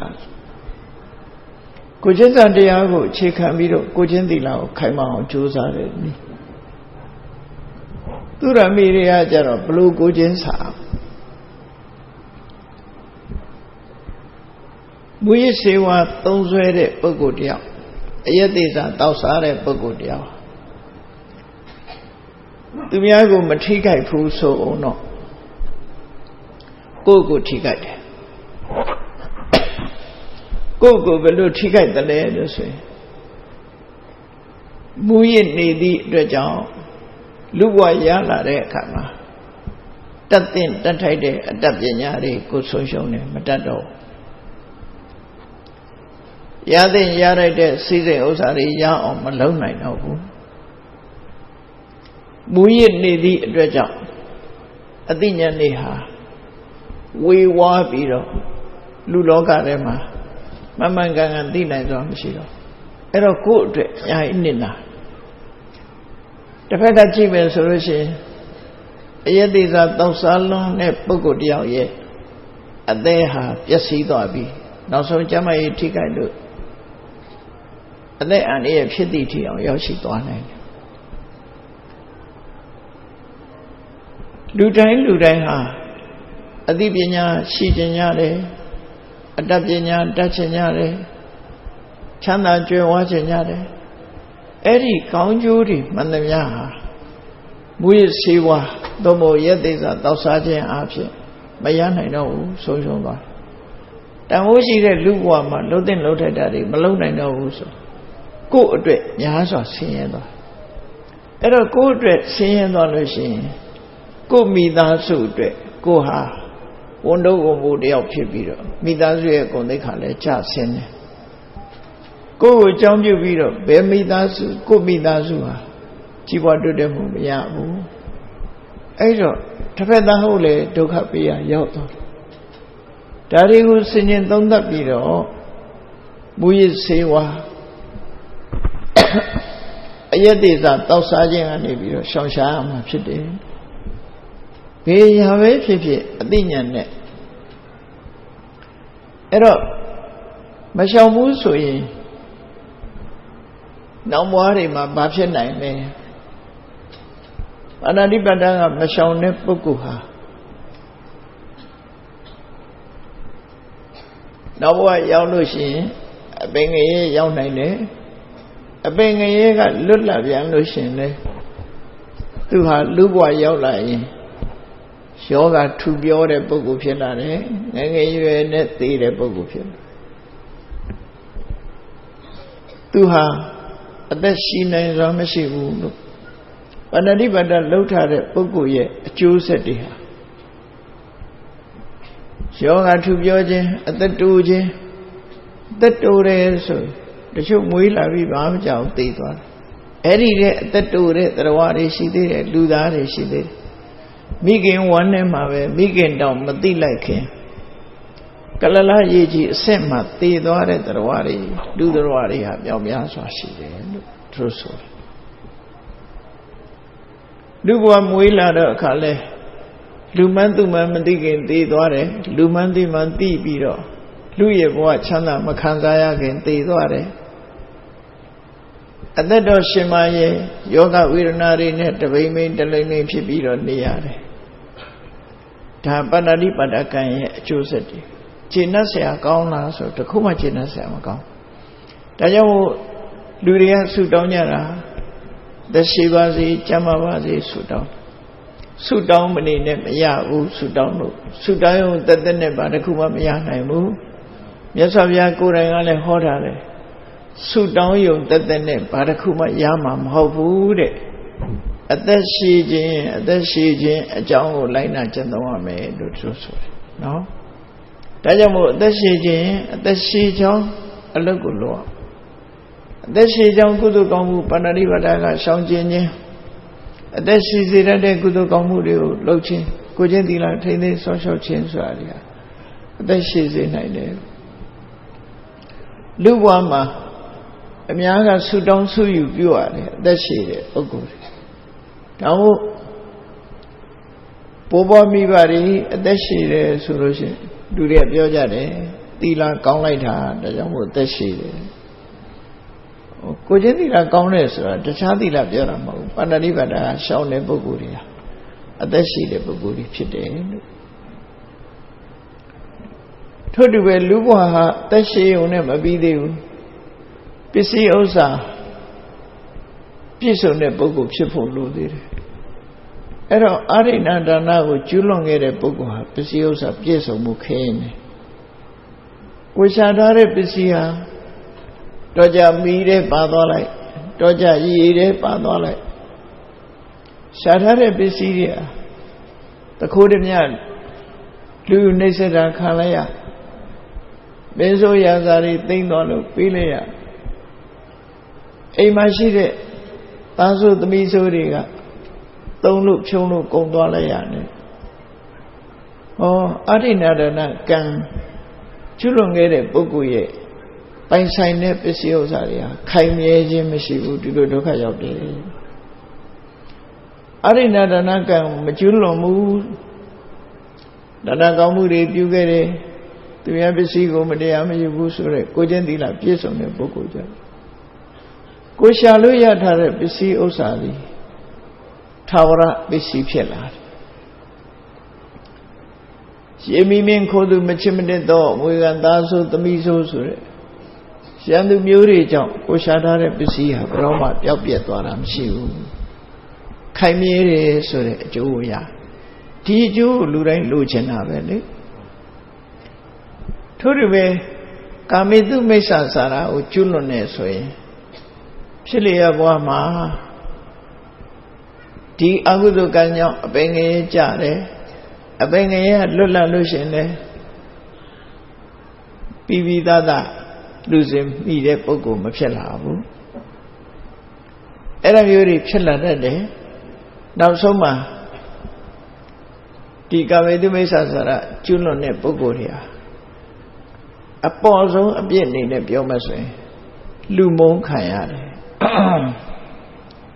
Speaker 1: ကိုချင်းစာတရားကိုအခြေခံပြီးတော့ကိုချင်းသီလကိုခိုင်မာအောင်ကြိုးစားတယ်နိသူရမိတွေကကြတော့ဘလို့ကိုချင်းစာမူရစေဝါသုံးဆွဲတဲ့ပုဂ္ဂိုလ်တယောက်အယက်သေးစာတောက်စားတဲ့ပုဂ္ဂိုလ်တယောက်သူများကိုမထိခိုက်ဘူးဆိုအောင်တော့ကိုယ့်ကိုထိခိုက်တယ်ကိုယ့်ကိုဘယ်လိုထိခိုက်တယ်လဲလို့ဆိုရင်မူရနေသည့်အတွက်ကြောင့်လူဘဝရလာတဲ့အခါမှာတတ်တဲ့တတ်ထိုက်တဲ့အတတ်ပညာတွေကိုဆုံးရှုံးတယ်မတတ်တော့ရတဲ့ရလိုက်တဲ့စိစိတ်ဥစ္စာတွေရအောင်မလုံနိုင်တော့ဘူးမူရနေသည့်အတွက်ကြောင့် အသိဉာဏ်တွေဟာဝေဝါးပြီးတော့လူလောကထဲမှာမမှန်ကန်ကန်သိနိုင်စွာမရှိတော့အဲ့တော့ကိုယ့်အတွက်အများကြီးနစ်နာတစ်ဖက်ကကြည့်မယ်ဆိုလို့ရှိရင်အယက်သေးစားတောက်စားလွန်းတဲ့ပုဂ္ဂိုလ်တယောက်ရဲ့အသေးဟာပျက်စီးသွားပြီနောက်ဆုံးကျမကြီးထိခိုက်လို့အသက်အန္တရာယ်ဖြစ်သည့်ထိအောင်ရောက်ရှိသွားနိုင်တယ်လူတိုင်းဟာအသိပညာရှိကျင်ရတယ်အတတ်ပညာတတ်ကျင်ရတယ်ချမ်းသာကြွယ်ဝကျင်ရတယ်အဲ့ဒီကောင်းကျိုးတွေမှန်သမျှဟာမူရစေဝါသို့မဟုတ်ရက်သေးစာတောက်စားခြင်းအဖြစ်မရနိုင်တော့ဘူးဆုံးရှုံးသွားတန်ဖိုးရှိတဲ့လူဘဝမှာလှုပ်တဲ့လှုပ်ထိုက်တာတွေမလှုပ်နိုင်တော့ဘူးဆိုကိုယ့်အတွက်များစွာဆင်းရဲသွားအဲ့တော့ကိုယ့်အတွက်ဆင်းရဲသွားလို့ရှိရင်ကိုယ့်မိသားစုအတွက်ကိုဟာဝန်တော့ဝန်ဖို့တယောက်ဖြစ်ပြီးတော့မိသားစုရဲ့ဂုဏ်သိက္ခာလည်းကျဆင်းတယ်ကိုယ့်ကိုအကြောင်းပြုပြီးတော့ဘယ်မိသားစုကိုယ့်မိသားစုဟာကြီးပွားတိုးတက်မှုမရဘူးအဲ့တော့တစ်ဖက်သားဟုတ်လေဒုက္ခပေးရရောက်သွားဒါတွေကိုစဉ်းကျင်သုံးသပ်ပြီးတော့မူရစ်စေဝါအယက်သေးစားတောက်စားခြင်းကနေပြီးတော့ရှောင်ရှားရမှာဖြစ်တယ်ဘယ်ရာပဲဖြစ်ဖြစ်အသိဉာဏ်နဲ့အဲ့တော့မရှောင်ဘူးဆိုရင်နောက်ဘဝတွေမှာဘာဖြစ်နိုင်လဲပါဏာတိပါဒကမရှောင်တဲ့ပုဂ္ဂိုလ်ဟာနောက်ဘဝရောက်လို့ရှိရင်အပင်ငရဲရောက်နိုင်တယ်အပင်ငရဲကလွတ်လပ်ပြန်လို့ရှိရင်လေသူဟာလူဘဝရောက်လာရင်ယောဂထူပြောတဲ့ပုဂ္ဂိုလ်ဖြစ်လာတယ်ငယ်ငယ်ရွယ်နဲ့သေတဲ့ပုဂ္ဂိုလ်ဖြစ်လာသူဟာအသက်ရှိနိုင်စွာမရှိဘူးလို့ပါဏာတိပါဒလှုပ်ထားတဲ့ပုဂ္ဂိုလ်ရဲ့အကျိုးဆက်တွေဟာယောဂထူပြောခြင်းအသက်တိုးခြင်းအသက်တိုးတယ်ဆိုတချို့မွေးလာပြီးဘာမှမကြောက်သေသွားတယ်အဲ့ဒီတဲ့အသက်တိုးတဲ့တရားဝါတွေရှိသေးတယ်လူသားတွေရှိသေးတယ်မိခင်ဝမ်းထဲမှာပဲမိခင်တောင်မသိလိုက်ခင်ကလလရေကြီးအဆင့်မှာသေသွားတဲ့တရားဝါတွေလူတရားဝါတွေဟာပြောင်းများစွာရှိတယ်လို့သူဆိုတယ်လူဘဝမွေးလာတော့အခါလဲလူမှန်းသူမှန်းမသိခင်သေသွားတယ်လူမှန်းသိမှန်းသိပြီးတော့လူရဲ့ဘဝချမ်းသာမခံစားရခင်သေသွားတယ်အသက်တော်ရှင်မရဲ့ယောဂဝေဒနာတွေနဲ့တပိမ့်မိန်တလိမ့်မိန်ဖြစ်ပြီးတော့နေရတယ်ဒါပါဏာတိပါဒကံရဲ့အကျိုးဆက်တွေခြေနှက်ဆရာကောင်းလားဆိုတခုမှခြေနှက်ဆရာမကောင်းဒါကြောင့်လူတွေကဆုတောင်းကြတာသက်ရှိပါစေကျမ်းမာပါစေဆုတောင်းဆုတောင်းမနေနဲ့မရဘူးဆုတောင်းလို့ဆုတောင်းရုံတက်တက်နဲ့ပါတခုမှမရနိုင်ဘူးမြတ်စွာဘုရားကိုယ်တိုင်ကလည်းဟောထားတယ်ဆုတောင်းရုံတက်တက်နဲ့ဘာတခုမှရမှာမဟုတ်ဘူးတဲ့အသက်ရှိခြင်းအကြောင်းကိုလိုက်နာကျင့်သုံးရမယ်လို့သူဆိုတယ်နော်ဒါကြောင့်မို့အသက်ရှိခြင်းအသက်ရှိကြောင်းအလုပ်ကိုလုပ်အသက်ရှိကြောင်းကုသိုလ်ကောင်းမှုပါဏာတိပါဒကရှောင်ကျဉ်ခြင်းအသက်ရှိစေတတ်တဲ့ကုသိုလ်ကောင်းမှုတွေကိုလုပ်ခြင်းကိုချင်းသီလထိန်းသိမ်းဆောက်ရှောက်ခြင်းဆိုတာတွေအသက်ရှိစေနိုင်တယ်လူဘဝမှာအများကဆုတောင်းဆုယူပြုရတယ်အသက်ရှိတဲ့ပုဂ္ဂိုလ်တွေဒါမို့ပေါ်ပေါ်မိပါတွေအသက်ရှိတယ်ဆိုလို့ရှိရင်လူတွေပြောကြတယ်သီလကောင်းလိုက်တာဒါကြောင့်မို့အသက်ရှိတယ်ကိုချင်းသီလကောင်းတယ်ဆိုတာတခြားသီလပြောတာမဟုတ်ဘူးပါဏာတိပါဒကရှောင်းတဲ့ပုဂ္ဂိုလ်တွေဟာအသက်ရှိတဲ့ပုဂ္ဂိုလ်တွေဖြစ်တယ်လို့ထို့တူပဲလူဘဝဟာအသက်ရှိုံနဲ့မပြီးသေးဘူးပစ္စည်းဥစ္စာပြည့်စုံတဲ့ပုဂ္ဂိုလ်ဖြစ်ဖို့လိုသေးတယ်အဲ့တော့အာရိဏဒါနကိုကျူးလွန်ခဲ့တဲ့ပုဂ္ဂိုလ်ဟာပစ္စည်းဥစ္စာပြည့်စုံမှုခဲနေကိုရှာထားတဲ့ပစ္စည်းဟာတော့ကြမီးတဲ့ပါသွားလိုက်တော့ကြရေတဲ့ပါသွားလိုက်ရှာထားတဲ့ပစ္စည်းတွေဟာတခိုးတည်းများလူနှိမ့်ဆက်တာခံလိုက်ရမင်းဆိုရာဇာတွေသိမ့်သွားလို့ပြီးလိုက်ရအိမ်မှာရှိတဲ့သားစုသမီးစုတွေကသုံးလို့ဖြုံးလို့ကုန်သွားလိုက်ရတယ် အာရိဏဒနာကံကျွလွန်ခဲ့တဲ့ပုဂ္ဂိုလ်ရဲ့ပိုင်ဆိုင်တဲ့ပစ္စည်းဥစ္စာတွေဟာခိုင်မြဲခြင်းမရှိဘူးဒီလိုဒုက္ခရောက်တယ်အာရိဏဒနာကံမကျွလွန်ဘူးဒါနကောင်းမှုတွေပြုခဲ့တယ်သူများပစ္စည်းကိုမတရားမယူဘူးဆိုတော့ကိုကျင့်သီလပြည့်စုံတဲ့ပုဂ္ဂိုလ်ကြောင့်ကိုရှာလို့ရထားတဲ့ပစ္စည်းဥစ္စာတွေထာဝရပစ္စည်းဖြစ်လာတယ်ရေမီမင်းခိုးသူမချစ်မနစ်တော့ငွေကသားဆိုသမီးဆိုတဲ့ရန်သူမျိုးတွေကြောင့်ကိုရှာထားတဲ့ပစ္စည်းဟာဘယ်တော့မှပျောက်ပြက်သွားတာမရှိဘူးခိုင်မြဲတယ်ဆိုတဲ့အကျိုးအရာဒီအကျိုးလူတိုင်းလိုချင်တာပဲလေထို့တူပဲကာမေတုမိစ္ဆာစာရာကိုကျွလွန်နေဆိုရင်ဖြစ်လျက်ဘဝမှာဒီအကုသိုလ်ကံကြောင့်အပင်ငယ်ကြတယ်အပင်ငယ်ကလွတ်လပ်လို့ရှင်လေပြီးပြီးသားသားလူစင်မိတဲ့ပုဂ္ဂိုလ်မဖြစ်လာဘူးအဲ့ဒါမျိုးတွေဖြစ်လာတတ်တယ်နောက်ဆုံးမှာဒီကာမေတုမိစ္ဆာစာရကျွလွန်တဲ့ပုဂ္ဂိုလ်တွေဟာအပေါ်ဆုံးအပြစ်အနေနဲ့ပြောမှဆိုရင်လူမုန်းခံရတယ်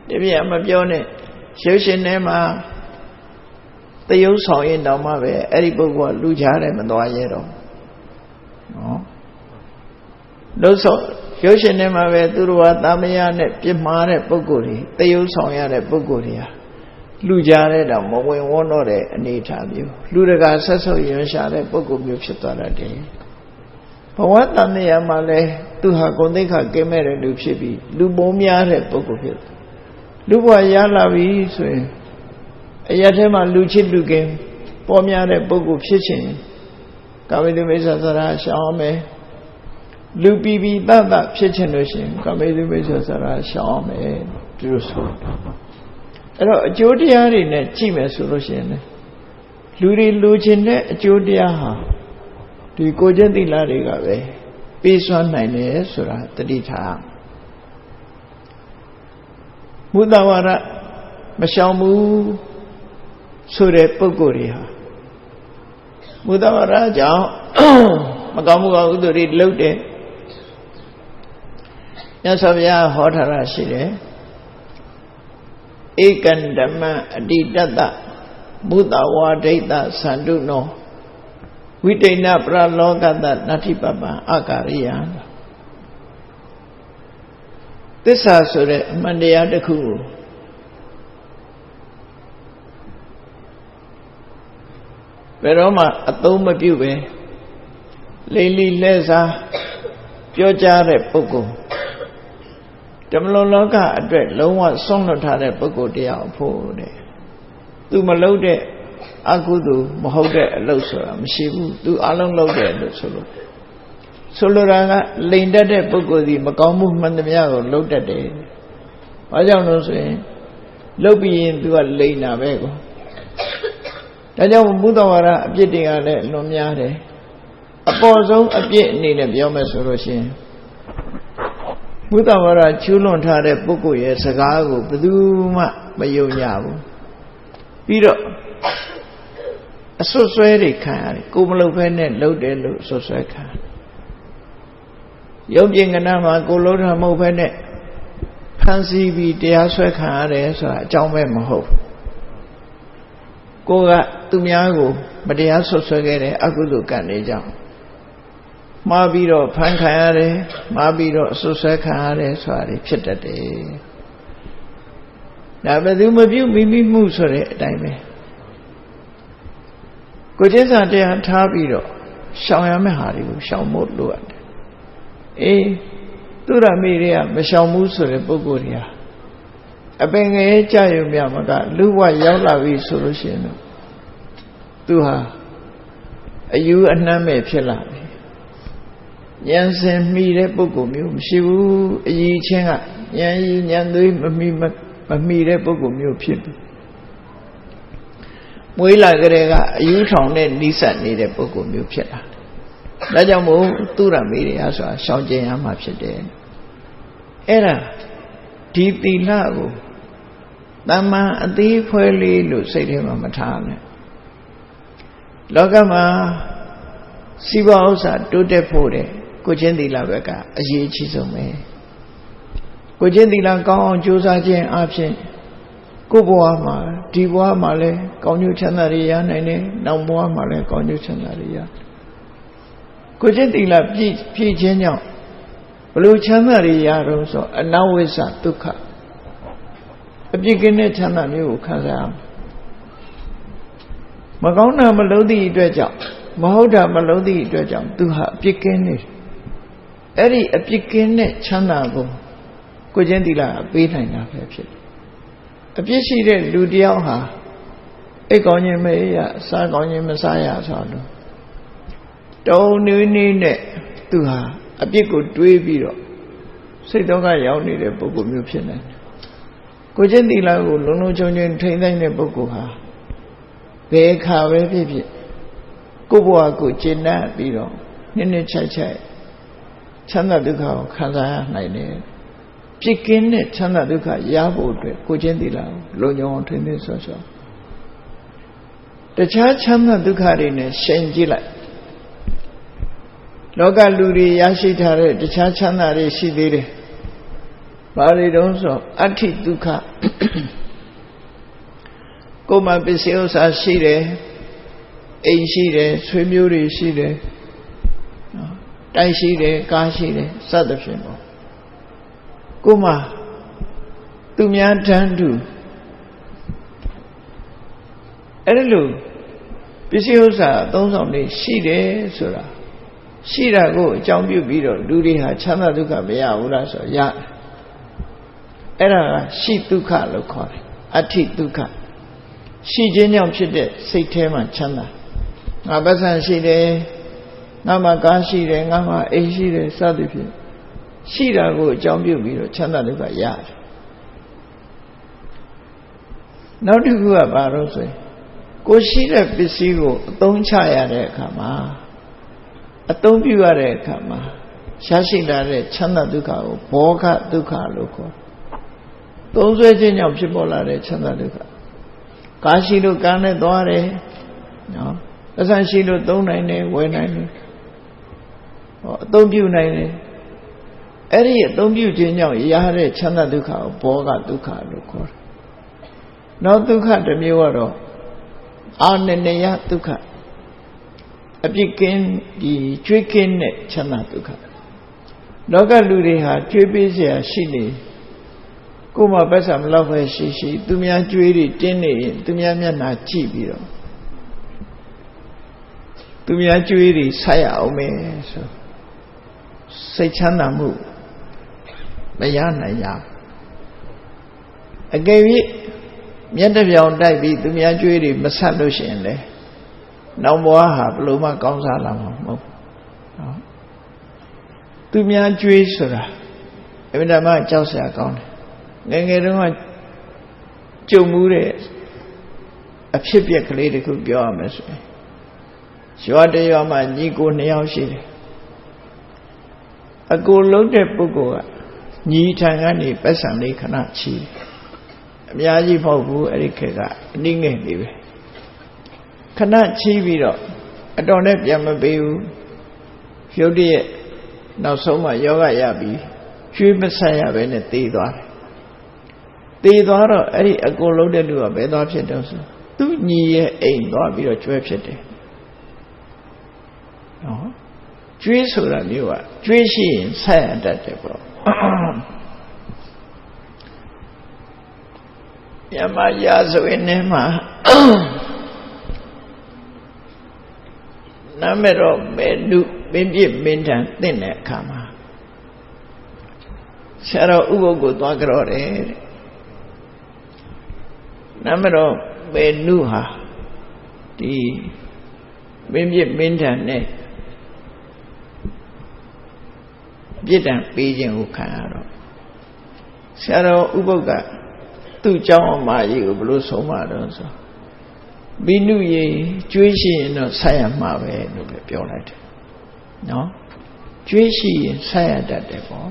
Speaker 1: ဒီပြမပြောနဲ့ရုပ်ရှင်ထဲမှာတယုံဆောင်ရင်တောင်မှပဲအဲ့ဒီပုဂ္ဂိုလ်ကလူချတယ်မသွားရဲတော့နော်လို့ဆိုရုပ်ရှင်ထဲမှာပဲသူတို့ကတာမယနဲ့ပြစ်မှားတဲ့ပုဂ္ဂိုလ်တွေတယုံဆောင်ရတဲ့ပုဂ္ဂိုလ်တွေဟာလူကြတဲ့တော့မဝင်ဝန်းတော့တဲ့အနေအထားမျိုးလူတကာဆက်ဆုပ်ရွံရှာတဲ့ပုဂ္ဂိုလ်မျိုးဖြစ်သွားတတ်တယ်ဘဝတန်မြာမှာလဲသူဟာဂုဏ်သိက္ခာကင်းမဲ့တဲ့လူဖြစ်ပြီးလူပုံများတဲ့ပုဂ္ဂိုလ်ဖြစ်လူဘဝရလာပြီဆိုရင်အရာထဲမှာလူချစ်လူကင်းပေါ်များတဲ့ပုဂ္ဂိုလ်ဖြစ်ခြင်းကာမေတုမိစ္ဆာစာရရှောင်းမယ်လူပီပီတတ်တဖြစ်ခြင်းလို့ရှိရင်ကာမေတုမိစ္ဆာစာရရှောင်းမယ်ဒီလိုဆိုအဲ့တော့အကျိုးတရားတွေနဲ့ကြည့်မယ်ဆိုလို့ရှိရင်လူတွေလိုချင်တဲ့အကျိုးတရားဟာဒီကိုကျင့်သီလတွေကပဲပေးစွမ်းနိုင်တယ်ဆိုတာတတိထားမုဒ္ဒဝါဒမရှောင်ဘူးဆိုတဲ့ပုဂ္ဂိုလ်တွေဟာမုဒ္ဒဝါဒကြောင့်မကောင်းမှုကောင်းဥဒ္ဒရိလုပ်တယ်မြတ်စွာဘုရားဟောထားတာရှိတယ်ဧကံဓမ္မအတိတတ္တမုဒ္ဒဝါဒိတ္တသန္တုနောဝိတိဏပရလောကတနတ္ထိပပံအကာရိယံသစ္စာဆိုတဲ့အမှန်တရားတစ်ခုကိုဘယ်တော့မှအသုံးမပြုပဲလိလိလဲစားပြောကြားတဲ့ပုဂ္ဂိုလ်ဓမ္မလောကအတွက်လုံးဝဆုံးလွတ်ထားတဲ့ပုဂ္ဂိုလ်တရားဖို့တဲ့သူမလုပ်တဲ့အကုသိုလ်မဟုတ်တဲ့အလုပ်ဆိုတာမရှိဘူးသူအလုံးလုပ်တယ်လို့ဆိုလိုတာကလိန်တတ်တဲ့ပုဂ္ဂိုလ်ဒီမကောင်းမှုမှန်သမျှကိုလုပ်တတ်တယ်။ဘာကြောင့်လို့ဆိုရင်လုပ်ပြီးရင်သူကလိန်တာပဲကော။ဒါကြောင့်မုဒ္ဒဝါဒအပြစ်တွေကလည်းလွန်များတယ်။အပေါ်ဆုံးအပြစ်အနေနဲ့ပြောမယ်ဆိုလို့ရှိရင်မုဒ္ဒဝါဒကျူးလွန်ထားတဲ့ပုဂ္ဂိုလ်ရဲ့စကားကိုဘယ်သူမှမယုံကြဘူး။ပြီးတော့အဆွဆွဲတွေခံရတယ်ကိုမလုပ်ဖဲနဲ့လုပ်တယ်လို့ဆွဆွဲခံရုပ်ပြင်ကဏ္ဍမှာကိုလုံးတာမဟုတ်ဖဲနဲ့ဖန်ဆီးပြီးတရားဆွဲခံရတယ်ဆိုတာအကြောင်းပဲမဟုတ်ကိုကသူများကိုမတရားဆွဆွဲခဲ့တဲ့အကုသိုလ်ကံတွေကြောင့်မှားပြီးတော့ဖန်ခံရတယ်မှားပြီးတော့ဆွဆွဲခံရတယ်ဆိုတာဖြစ်တတ်တယ်ဒါဘယ်သူမပြုမိမိမှုဆိုတဲ့အတိုင်းပဲကိုကျင့်စာတရားထားပြီးတော့ရှောင်ရမယ့်ဟာတွေကိုရှောင်ဖို့လိုရတယ်အေးသူရမေတွေကမရှောင်ဘူးဆိုတဲ့ပုဂ္ဂိုလ်တွေဟာအပင်ငယ်ကြရုံမြမကလူဘဝရောက်လာပြီဆိုလို့ရှိရင်သူဟာအယူအနှမ်းမဲ့ဖြစ်လာပြီဉာဏ်စင်မိတဲ့ပုဂ္ဂိုလ်မျိုးမရှိဘူးအကြီးချင်းကဉာဏ်ကြီးဉာဏ်သွေးမမိတဲ့ပုဂ္ဂိုလ်မျိုးဖြစ်ပြီမွေးလာကြတဲ့ကအယူထောင်နဲ့နှိစက်နေတဲ့ပုဂ္ဂိုလ်မျိုးဖြစ်လာဒါကြောင့်မို့သူရမေတွေဟာဆိုတာရှောင်ကျဉ်ရမှာဖြစ်တယ်အဲ့ဒါဒီသီလကိုတမ္မာအသေးဖွဲလေးလို့စိတ်ထဲမှာမထားနဲ့ လောကမှာစီးပွားဥစ္စာတိုးတက်ဖို့တဲ့ကိုချင်းသီလဘက်ကအရေးကြီးဆုံးပဲကိုချင်းသီလကောင်းအောင်ကြိုးစားခြင်းအပြင်ကိုဘဝမှာဒီဘဝမှာလည်းကောင်းကျိုးချမ်းသာတွေရနိုင်တယ်နောက်ဘဝမှာလည်းကောင်းကျိုးချမ်းသာတွေရကိုချင်းသီလပြည့်ခြင်းကြောင့်ဘလို့ချမ်းသာတွေရတော့ဆိုအနဝိစ္စဒုက္ခအပြစ်ကင်းတဲ့ချမ်းသာမျိုးကိုခံစားရမကောင်းတာမလုံးသည့်အတွက်ကြောင့်မဟုတ်တာမလုံးသည့်အတွက်ကြောင့်သူဟာအပြစ်ကင်းနေအဲ့ဒီအပြစ်ကင်းတဲ့ချမ်းသာကိုကိုချင်းသီလပေးနိုင်တာပဲဖြစ်တယ်အပြစ်ရှိတဲ့လူတယောက်ဟာအိတ်ကောင်းခြင်းမရစားကောင်းခြင်းမစားရဆိုတော့တုံနွေးနေနဲ့သူဟာအပြစ်ကိုတွေးပြီးတော့စိတ်တော့ကရောက်နေတဲ့ပုဂ္ဂိုလ်မျိုးဖြစ်နေတယ်ကိုချင်းသီလကိုလုံလုံချုံချုံထိန်းသိမ်းတဲ့ပုဂ္ဂိုလ်ဟာဘယ်ခါပဲဖြစ်ဖြစ်ကိုယ့်ဘဝကိုကျင့်တတ်ပြီးတော့နှစ်ချိုက်ချမ်းသာဒုက္ခကိုခံစားရနိုင်တယ်ပြစ်ကင်းတဲ့ချမ်းသာဒုက္ခရဖို့အတွက်ကိုချင်းသီလကိုလုံခြုံအောင်ထိန်းသိမ်းဆော့ဆော့တခြားချမ်းသာဒုက္ခတွေနဲ့ရှင်ကြည့်လိုက်လောကလူတွေရရှိထားတဲ့တခြားချမ်းသာတွေရှိသေးတယ်ဘာတွေတုံးဆိုအဋ္ဌိဒုက္ခကိုယ်မှာပစ္စည်းဥစ္စာရှိတယ်အိမ်ရှိတယ်ဆွေမျိုးတွေရှိတယ်တိုက်ရှိတယ်ကားရှိတယ်စသဖြင့်ပေါ့ကိုယ်မှာသူများတန်းတူအဲ့ဒီလိုပစ္စည်းဥစ္စာအသုံးဆောင်တွေရှိတယ်ဆိုတာရှိတာကိုအကြောင်းပြုပြီးတော့လူတွေဟာချမ်းသာဒုက္ခမရဘူးလားဆိုရအဲ့ဒါကရှိဒုက္ခလို့ခေါ်တယ်အဋ္ဌိဒုက္ခရှိခြင်းကြောင့်ဖြစ်တဲ့စိတ်ထဲမှာချမ်းသာငါပတ်စံရှိတယ်ငါမှာကားရှိတယ်ငါမှာအိမ်ရှိတယ်စသဖြင့်ရှိတာကိုအကြောင်းပြုပြီးတော့ချမ်းသာဒုက္ခရတယ်နောက်တစ်ခုကဘာလို့ဆိုရင်ကိုရှိတဲ့ပစ္စည်းကိုအသုံးချရတဲ့အခါမှာအသုံးပြုရတဲ့အခါမှာရရှိလာတဲ့ချမ်းသာဒုက္ခကိုဘောဂဒုက္ခလို့ခေါ်သုံးဆွဲခြင်းကြောင့်ဖြစ်ပေါ်လာတဲ့ချမ်းသာဒုက္ခကားရှိလို့ကားနဲ့သွားတယ်နော်အဆန်ရှိလို့သုံးနိုင်တယ်ဝယ်နိုင်တယ်အသုံးပြုနိုင်တယ်အဲ့ဒီအသုံးပြုခြင်းကြောင့်ရတဲ့ချမ်းသာဒုက္ခကိုဘောဂဒုက္ခလို့ခေါ်တယ်နောက်ဒုက္ခတစ်မျိုးကတော့အာနနယဒုက္ခအပြစ်ကင်းဒီကျွေးကင်းတဲ့ချမ်းသာဒုက္ခလောကလူတွေဟာကျွေးပေးเสียရှိနေကိုယ်မှာပတ်စံမလောက်ပဲရှိသူများကျွေးတွေတင်းနေရင်သူများမျက်နှာကြည့်ပြီးတော့သူများကျွေးတွေဆက်ရအောင်မယ်ဆိုစိတ်ချမ်းသာမှုမရနိုင်ရအကယ်၍မျက်တစ်ပြောင်တိုက်ပြီးသူများကျွေးတွေမဆက်လို့ရှိရင်လေနောက်ဘဝဟာဘလို့မှကောင်းစားလာမှာမဟုတ်နော်သူများကျွေးဆိုတာအမှန်တမ်းကြောက်စရာကောင်းတယ်ငယ်တုန်းကကြုံမှုတဲ့အဖြစ်ပြက်ကလေးတခုပြောရမယ်ဆိုရင်ရွာတရွာမှာညီကို2ယောက်ရှိတယ်အကိုလုံးတဲ့ပုဂ္ဂိုလ်ကညီထံကနေပတ်စံလေးခဏချီအများကြီးမဟုတ်ဘူးအဲ့ဒီခေတ်ကအနည်းငယ်လေးပဲခဏချီပြီးတော့အတော်နဲ့ပြန်မပေးဘူးရုတ်တရက်နောက်ဆုံးမှယောဂရပြီးကျွေးမဆက်ရပဲနဲ့သေသွားတယ်သေသွားတော့အဲ့ဒီအကိုလုံးတဲ့လူကဘယ်သွားဖြစ်တော့ဆိုသူ့ညီရဲ့အိမ်သွားပြီးတော့ကျွဲဖြစ်တယ်နော်ကျွေးဆိုတာမျိုးကကျွေးရှိရင်ဆက်ရတတ်တယ်ပေါ့ယမရာဆိုရင်လည်းမှာနာမည်တော့မေနုမင်းပြည့်မင်းထံတင့်တဲ့အခါမှာဆရာတော်ဥပုပ်ကိုသွားကြတော့တယ်တဲ့နာမည်တော့မေနုဟာဒီမင်းပြည့်မင်းထံနဲ့ပြစ်ဒဏ်ပေးခြင်းကိုခံရတော့ဆရာတော်ဥပုပ်ကသူ့เจ้าအမကြီးကိုဘလို့ဆုံးမတော့ဆိုဘိနုရေကျွေးရှိရင်တော့ဆက်ရမှာပဲလို့ပဲပြောလိုက်တယ်နော်ကျွေးရှိရင်ဆက်ရတတ်တယ်ပေါ့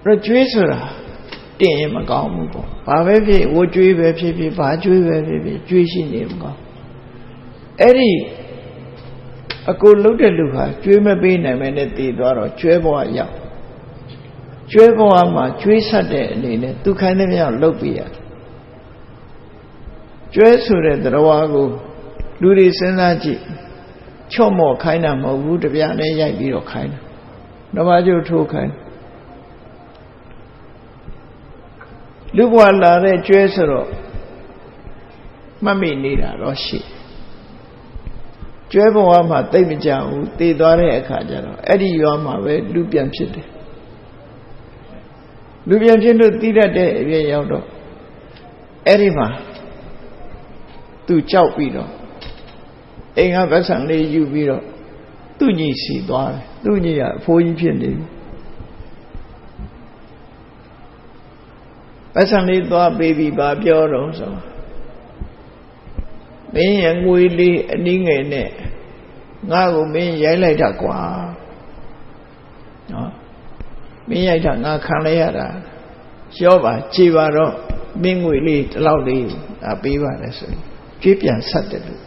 Speaker 1: အဲ့တော့ကျွေးဆိုတာတင်ရင်မကောင်းဘူးပေါ့ဘာပဲဖြစ်ဝကျွေးပဲဖြစ်ဖြစ်ဘာကျွေးပဲဖြစ်ဖြစ်ကျွေးရှိနေမကောင်း Eri a good look at Luha, Juma Bin and Meneti Doro, Juebo Yam. Juebo Ama, Juisade, Nina, two kind of young Lopia. Juesure, the Rawago, Ludi Senaji, Chomo, Kaina, Mogu, the Viana, Yabiro kind. No matter two kind. Luguala, Juesero, Mammy Nida, Roshi. Juebo Ama, David Jam, the Dore Kajano, Eddie Yama, Lupian City. Lupian City, Tida de Yaudo, Edima, to Chow Pido, Enga Basan Lay you Biro, Tuni Si Dore, Tunia, 4 inches. Basan Lay Dore baby Babio, so. Me and Willie and Ning Nago me Yeleta Qua. Me I don't know Kalayada. Shoba, Chivaro, Ming Willie, loudly, a beaver, keep your Saturday.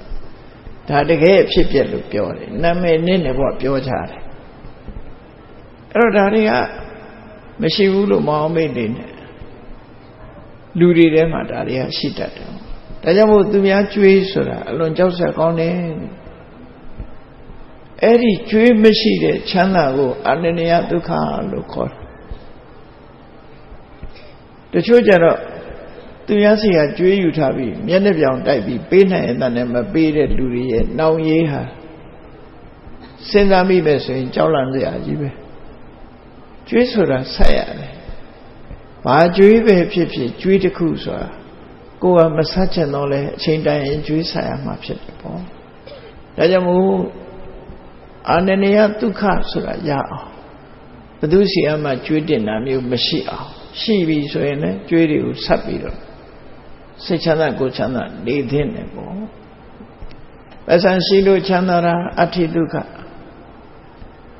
Speaker 1: That the gay ship yet look pure. Name Nene what pure child. Erodaria, Meshivulu Mohammed in Ludi Remadaria Sitato. Tajamu Tumia Chuisura, Alon Joseph Cone Eddie Chui Meshide, Chanago, Anania Duka, Lucor. The Chojaro Tuyasia Chui Utabi, Yenevian Daibi, Pena and Anema Bede Lurie, now Yeha Sendami Beso in Jaulandia Jibe Chuisura Saya Majuibe Pipi, Juita Kusa. Go a massage and all chain down in Jewish I am upset upon. Dajamu Anania to Karsura Yao. The Dusi Ama Judin and you Mashia. She be so in a Judy Sapiro. Sechana Gochana, they didn't go. Basan Shido Chanara, Ati Duka.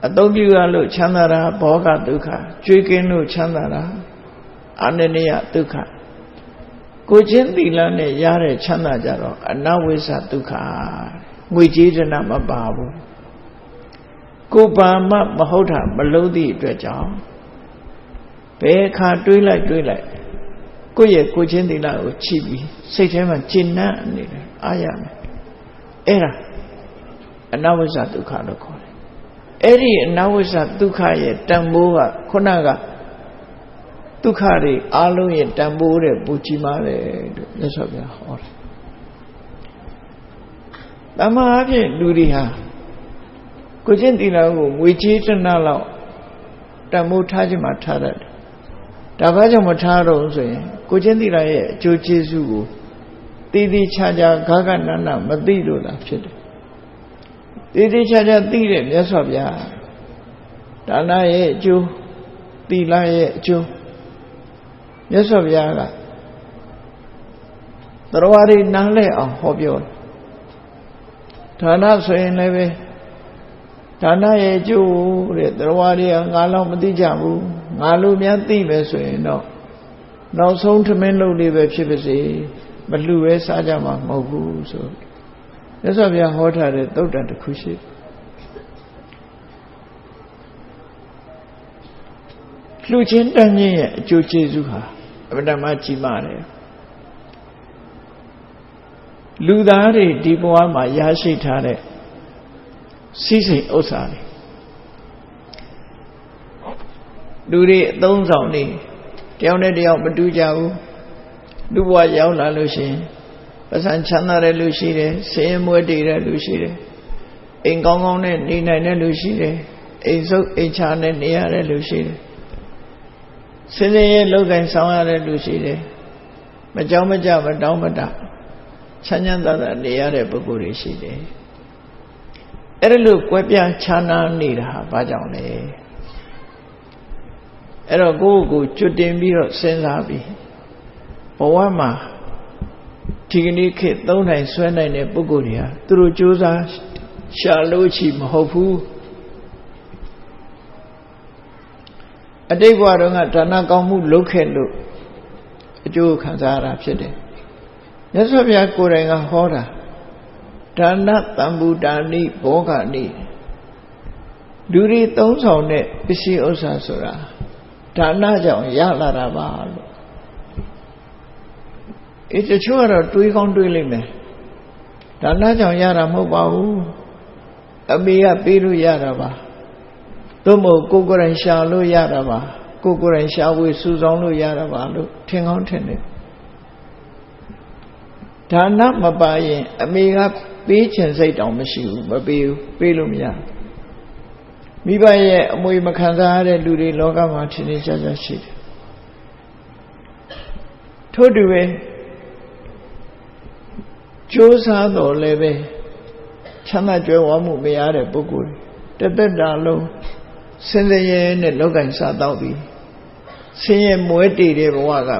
Speaker 1: Adogi Alu Chanara, Boga Duka, Jukenu Chanara, Anania Duka. Kojin Dilane Yare Chana Jaro, and now is at Duka, which is an Amababu. Kuba Map Mahota, Melody Dredja. Beka Twilight. Kuye Kojin Dila Chibi, Satan and China, Ayam. Era, and now is at Duka. Eri, and now is at Duka, Tambua, Konaga. Tukari, Alu, and Tambure, Buchimare, yes, of your horse. Lama Luriha Kujentina, which is an allow Tamu Tajima Tarat. Tabaja Mataro, Kujentina, Chuchizu, Didi Chaja, Gaganana, Madido, Lapchid. Didi Chaja Didi, yes, of ya. Dana, Jew, Dila, Jew. Yes, of Yaga. The Rawari Nale of Hobio Tana so in Leve Tana a Jew, the Rawari and Galamadijamu, Malu Mianti, so no. No soon to Menlo live a Chivasi, but Louis Ajama Mogu. So yes, of your hotter, thought at the Kushi. Luchin Danye, Juchizuha. Madamachi Mare Ludari Dibuama Yashi Tare Sisi Osari Ludi Donzoni Tione Dio Maduja Luwa Yaula Lushi Pasan Chanare Lushire Same Wedira Lushire Ingongone Nina Lushire Ezo Echane Niare Lushire Sine Logan Samara Lucide Majamaja Domata Chanyanda Niare Buguri Shide Erelu Quepia Chana Nida Bajane Ero Gugu Chudimiro Sensabi Powama Tigini Kit Dona Swena in Buguria through Juza Shaluchi Mahofu A day water at Tanakamu look and look. A Jew Kazara Pide. Yes, of Yakurenga Hora. ဒါနတံဘူတာနိဘောဂာနိလူတွေသုံးဆောင်တဲ့ပစ္စည်းဥစ္စာဆိုတာဒါနကြောင့်ရလာတာပါလို့တချို့ကတော့တွေးကောင်းတွေးလိမ့်မယ်ဒါနကြောင့်ရတာမဟုတ်ပါဘူးအမေကပေးလို့ရတာပါသို့မဟုတ်ကိုယ်ကိုယ်တိုင်ရှာလို့ရတာပါကိုယ်ကိုယ်တိုင်ရှာဝေစုဆောင်လို့ရတာပါလို့ထင်ကောင်းထင်တယ်ဒါနမပါရင်အမေကပေးချင်စိတ်တောင်မရှိဘူးမပေးဘူးပေးလို့မရမိဘရဲ့အမွေမခံစားရတဲ့လူတွေလောကမှာထင်ထင်ရှားရှားရှိတယ်ထို့တူပဲကြိုးစားတော်လည်းပဲချမ်းသာကြွယ်ဝမှုမရတဲ့ပုဂ္ဂိုလ်တသက်တာလုံးစင်စရဲနဲ့လောက်ကင်စားတော့ပြီးဆင်းရဲမွဲတေတဲ့ဘဝက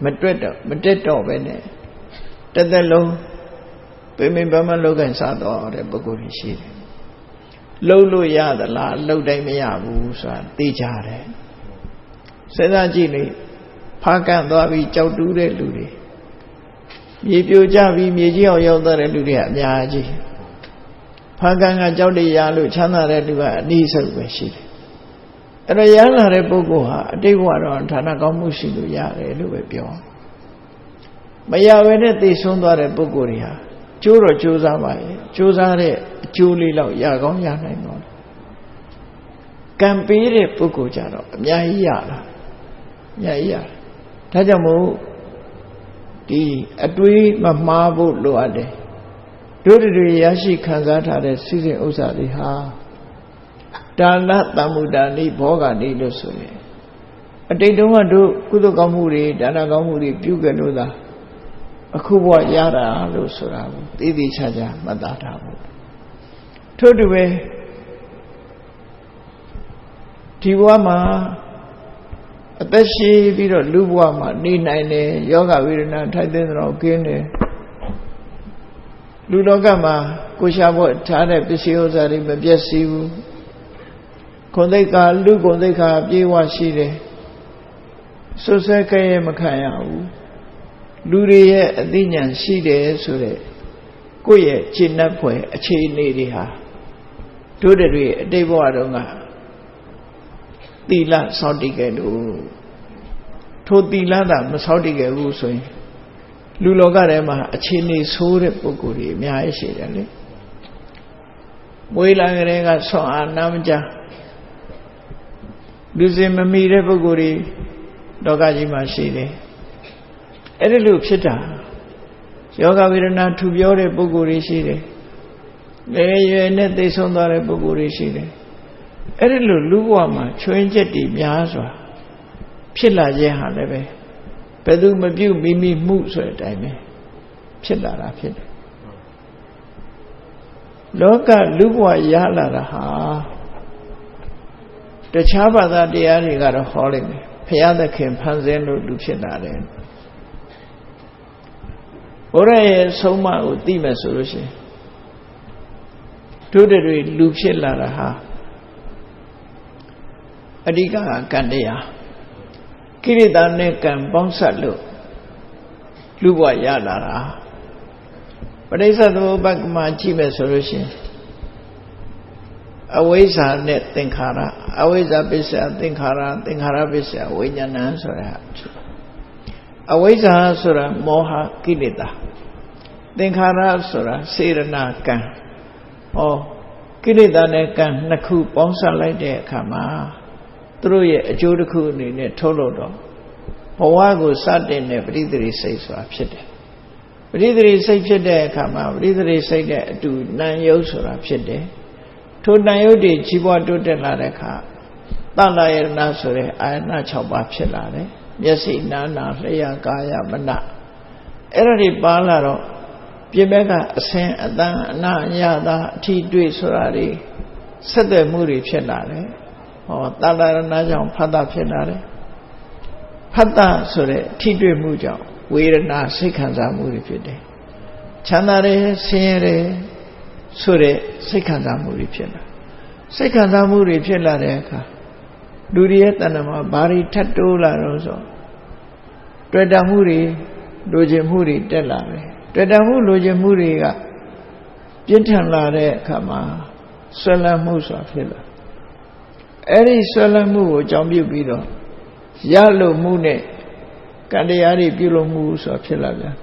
Speaker 1: မတက်တော့ပဲနဲ့တသက်လုံးပြင်းပြင်းပန်းပန်းလောက်ကင်စားတော့တဲ့ပုဂ္ဂိုလ်ရှိတယ်လှုပ်လို့ရသလားလှုပ်တိုင်းမရဘူးဆိုတာသိကြတယ်စဉ်းစားကြည့်လေဖားကန့်သွားပြီးကြောက်တူးတဲ့လူတွေမြေပြိုကျပြီးမြေကြီးအောင်ရောက်သွားတဲ့လူတွေကအများကြီးဖားကန့်ကကြောက်တရလို့ချမ်းသာတဲ့လူကအနည်းဆုံးပဲရှိတယ်အဲ့တော့ရလာတဲ့ပုဂ္ဂိုလ်ဟာအတိတ်ဘဝတော့ဌာနကောင်းမှုရှိလို့ရတယ်လို့ပဲပြောမရဘဲနဲ့သိဆုံးသွားတဲ့ပုဂ္ဂိုလ်တွေဟာကျိုးတော့ကြိုးစားပါရဲ့ကြိုးစားတဲ့အကျိုးလေးတော့ရကောင်းရနိုင်တော့ကံပေးတဲ့ပုဂ္ဂိုလ်ကြတော့အများကြီးရတာအများကြီးရဒါကြောင့်မို့ဒီအတွေးမမှားဖို့လိုအပ်တယ်တို့တွေရရှိခံစားထားတဲ့စီစဉ်ဥစ္စာတွေဟာဒါနတံမုဒ္ဒာနိဘောဂာနိလို့ဆိုရင်အတိတ်တုန်းကတို့ကုသိုလ်ကောင်းမှုတွေဒါနကောင်းမှုတွေပြုခဲ့လို့သာအခုဘဝရတာလို့ဆိုတာကိုသိသိချာချာမှတ်သားထားဖို့ထို့တူပဲဒီဘဝမှာအသက်ရှိပြီးတော့လူဘဝမှာနေနိုင်တယ်ယောဂဝေဒနာထိုက်တဲ့တော့ကင်းတယ်လူလောကမှာကိုရှာဖို့ထားတဲ့ပစ္စည်းဥစ္စာတွေမပြည့်စည်ဘူးခွန်သိက္ခာလူခွန်သိက္ခာပြေဝရှိတယ်ဆွဆွဲကြဲမခံရဘူးလူတွေရဲ့အသိဉာဏ်ရှိတယ်ဆိုတဲ့ကိုယ့်ရဲ့ခြေနှက်ဖွယ်အခြေအနေတွေဟာတို့တွေအတိတ်ဘဝတုန်းကသီလစောင့်တည်ခဲ့လို့ထိုသီလသာမစောင့်တည်ခဲ့ဘူးဆိုရင်လူလောကထဲမှာအခြေအနေဆိုးတဲ့ပုဂ္ဂိုလ်တွေအများကြီးရှိတယ်လေမွေးလာကြတဲ့ကဆွမ်းအားနာမကြလူစင်မမီတဲ့ပုဂ္ဂိုလ်တွေလောကကြီးမှာရှိတယ်အဲ့ဒီလိုဖြစ်တာယောဂဝေဒနာထူပြောတဲ့ပုဂ္ဂိုလ်တွေရှိတယ်ငယ်ရွယ်နဲ့သိဆုံးသွားတဲ့ပုဂ္ဂိုလ်တွေရှိတယ်အဲ့ဒီလိုလူဘဝမှာချွင်းချက်တွေများစွာဖြစ်လာခြင်းဟာလည်းပဲဘယ်သူမပြုမိမိမှုဆိုတဲ့အတိုင်းပဲဖြစ်လာတာဖြစ်တယ်လောကလူဘဝရလာတာဟာတခြားဘာသာတရားတွေကတော့ဟောလိမ့်မယ်ဘုရားသခင်ဖန်ဆင်းလို့လူဖြစ်လာတယ်ဘုရားရဲ့ဆုံးမကိုသိမယ်ဆိုလို့ရှိရင်တို့တွေလူဖြစ်လာတာဟာအဓိကကံတရားကိရိတာနဲ့ကံပေါင်းစပ်လို့လူဘဝရလာတာပဋိစ္စသမုပ္ပါဒ်မှာကြည့်မယ်ဆိုလို့ရှိရင်အဝိဇ္ဇာနဲ့သင်္ခါရအဝိဇ္ဇာပစ္စယသင်္ခါရသင်္ခါရပစ္စယဝိညာဏဆိုတာအဝိဇ္ဇာဆိုတာမောဟကိလေသာသင်္ခါရဆိုတာစေရနာကံဟောကိလေသာနဲ့ကံနှစ်ခုပေါင်းစပ်လိုက်တဲ့အခါမှာသူတို့ရဲ့အကျိုးတစ်ခုအနေနဲ့ထုတ်လို့တော့ဘဝကိုစတင်တဲ့ပဋိသန္ဓေစိတ်ဆိုတာဖြစ်တယ်ပဋိသန္ဓေစိတ်ဖြစ်တဲ့အခါမှာပဋိသန္ဓေစိတ်နဲ့အတူနာယုတ်ဆိုတာဖြစ်တယ်ထိုနာယုတ်တွေကြီးပွားတိုးတက်လာတဲ့အခါသလယရဏဆိုတဲ့အာယနာ6ပါးဖြစ်လာတယ်မျက်စိနားနာလျှာကာယမနအဲ့ဒါတွေပါလာတော့ပြင်ဘက်ကအဆင်းအတန်အနာအရသာအထီးတွေ့ဆိုတာတွေဆက်သွယ်မှုတွေဖြစ်လာတယ်ဟောသလယရဏကြောင့်ဖတ်တာဖြစ်လာတယ်ဖတ်တာဆိုတဲ့အထီးတွေ့မှုကြောင့်ဝေဒနာစိတ်ခံစားမှုတွေဖြစ်တယ်ချမ်းသာတယ်ဆင်းရဲတယ်ဆိုတဲ့စိတ်ခံစားမှုတွေဖြစ်လာစိတ်ခံစားမှုတွေဖြစ်လာတဲ့အခါလူတွေရဲ့တဏ္ဍာမှာဘာတွေထပ်တိုးလာတော့ဆိုတွေ့တာမှုတွေလိုချင်မှုတွေတက်လာတယ်တွေ့တာမှုလိုချင်မှုတွေက ပြင်းထန်လာတဲ့အခါမှာဆွဲလန်းမှုဆိုတာဖြစ်လာအဲ့ဒီဆွဲလန်းမှုကိုအကြောင်းပြုပြီးတော့ရလို့မှုနဲ့ကံတရားတွေပြုလို့မှုဆိုတာဖြစ်လာပြန်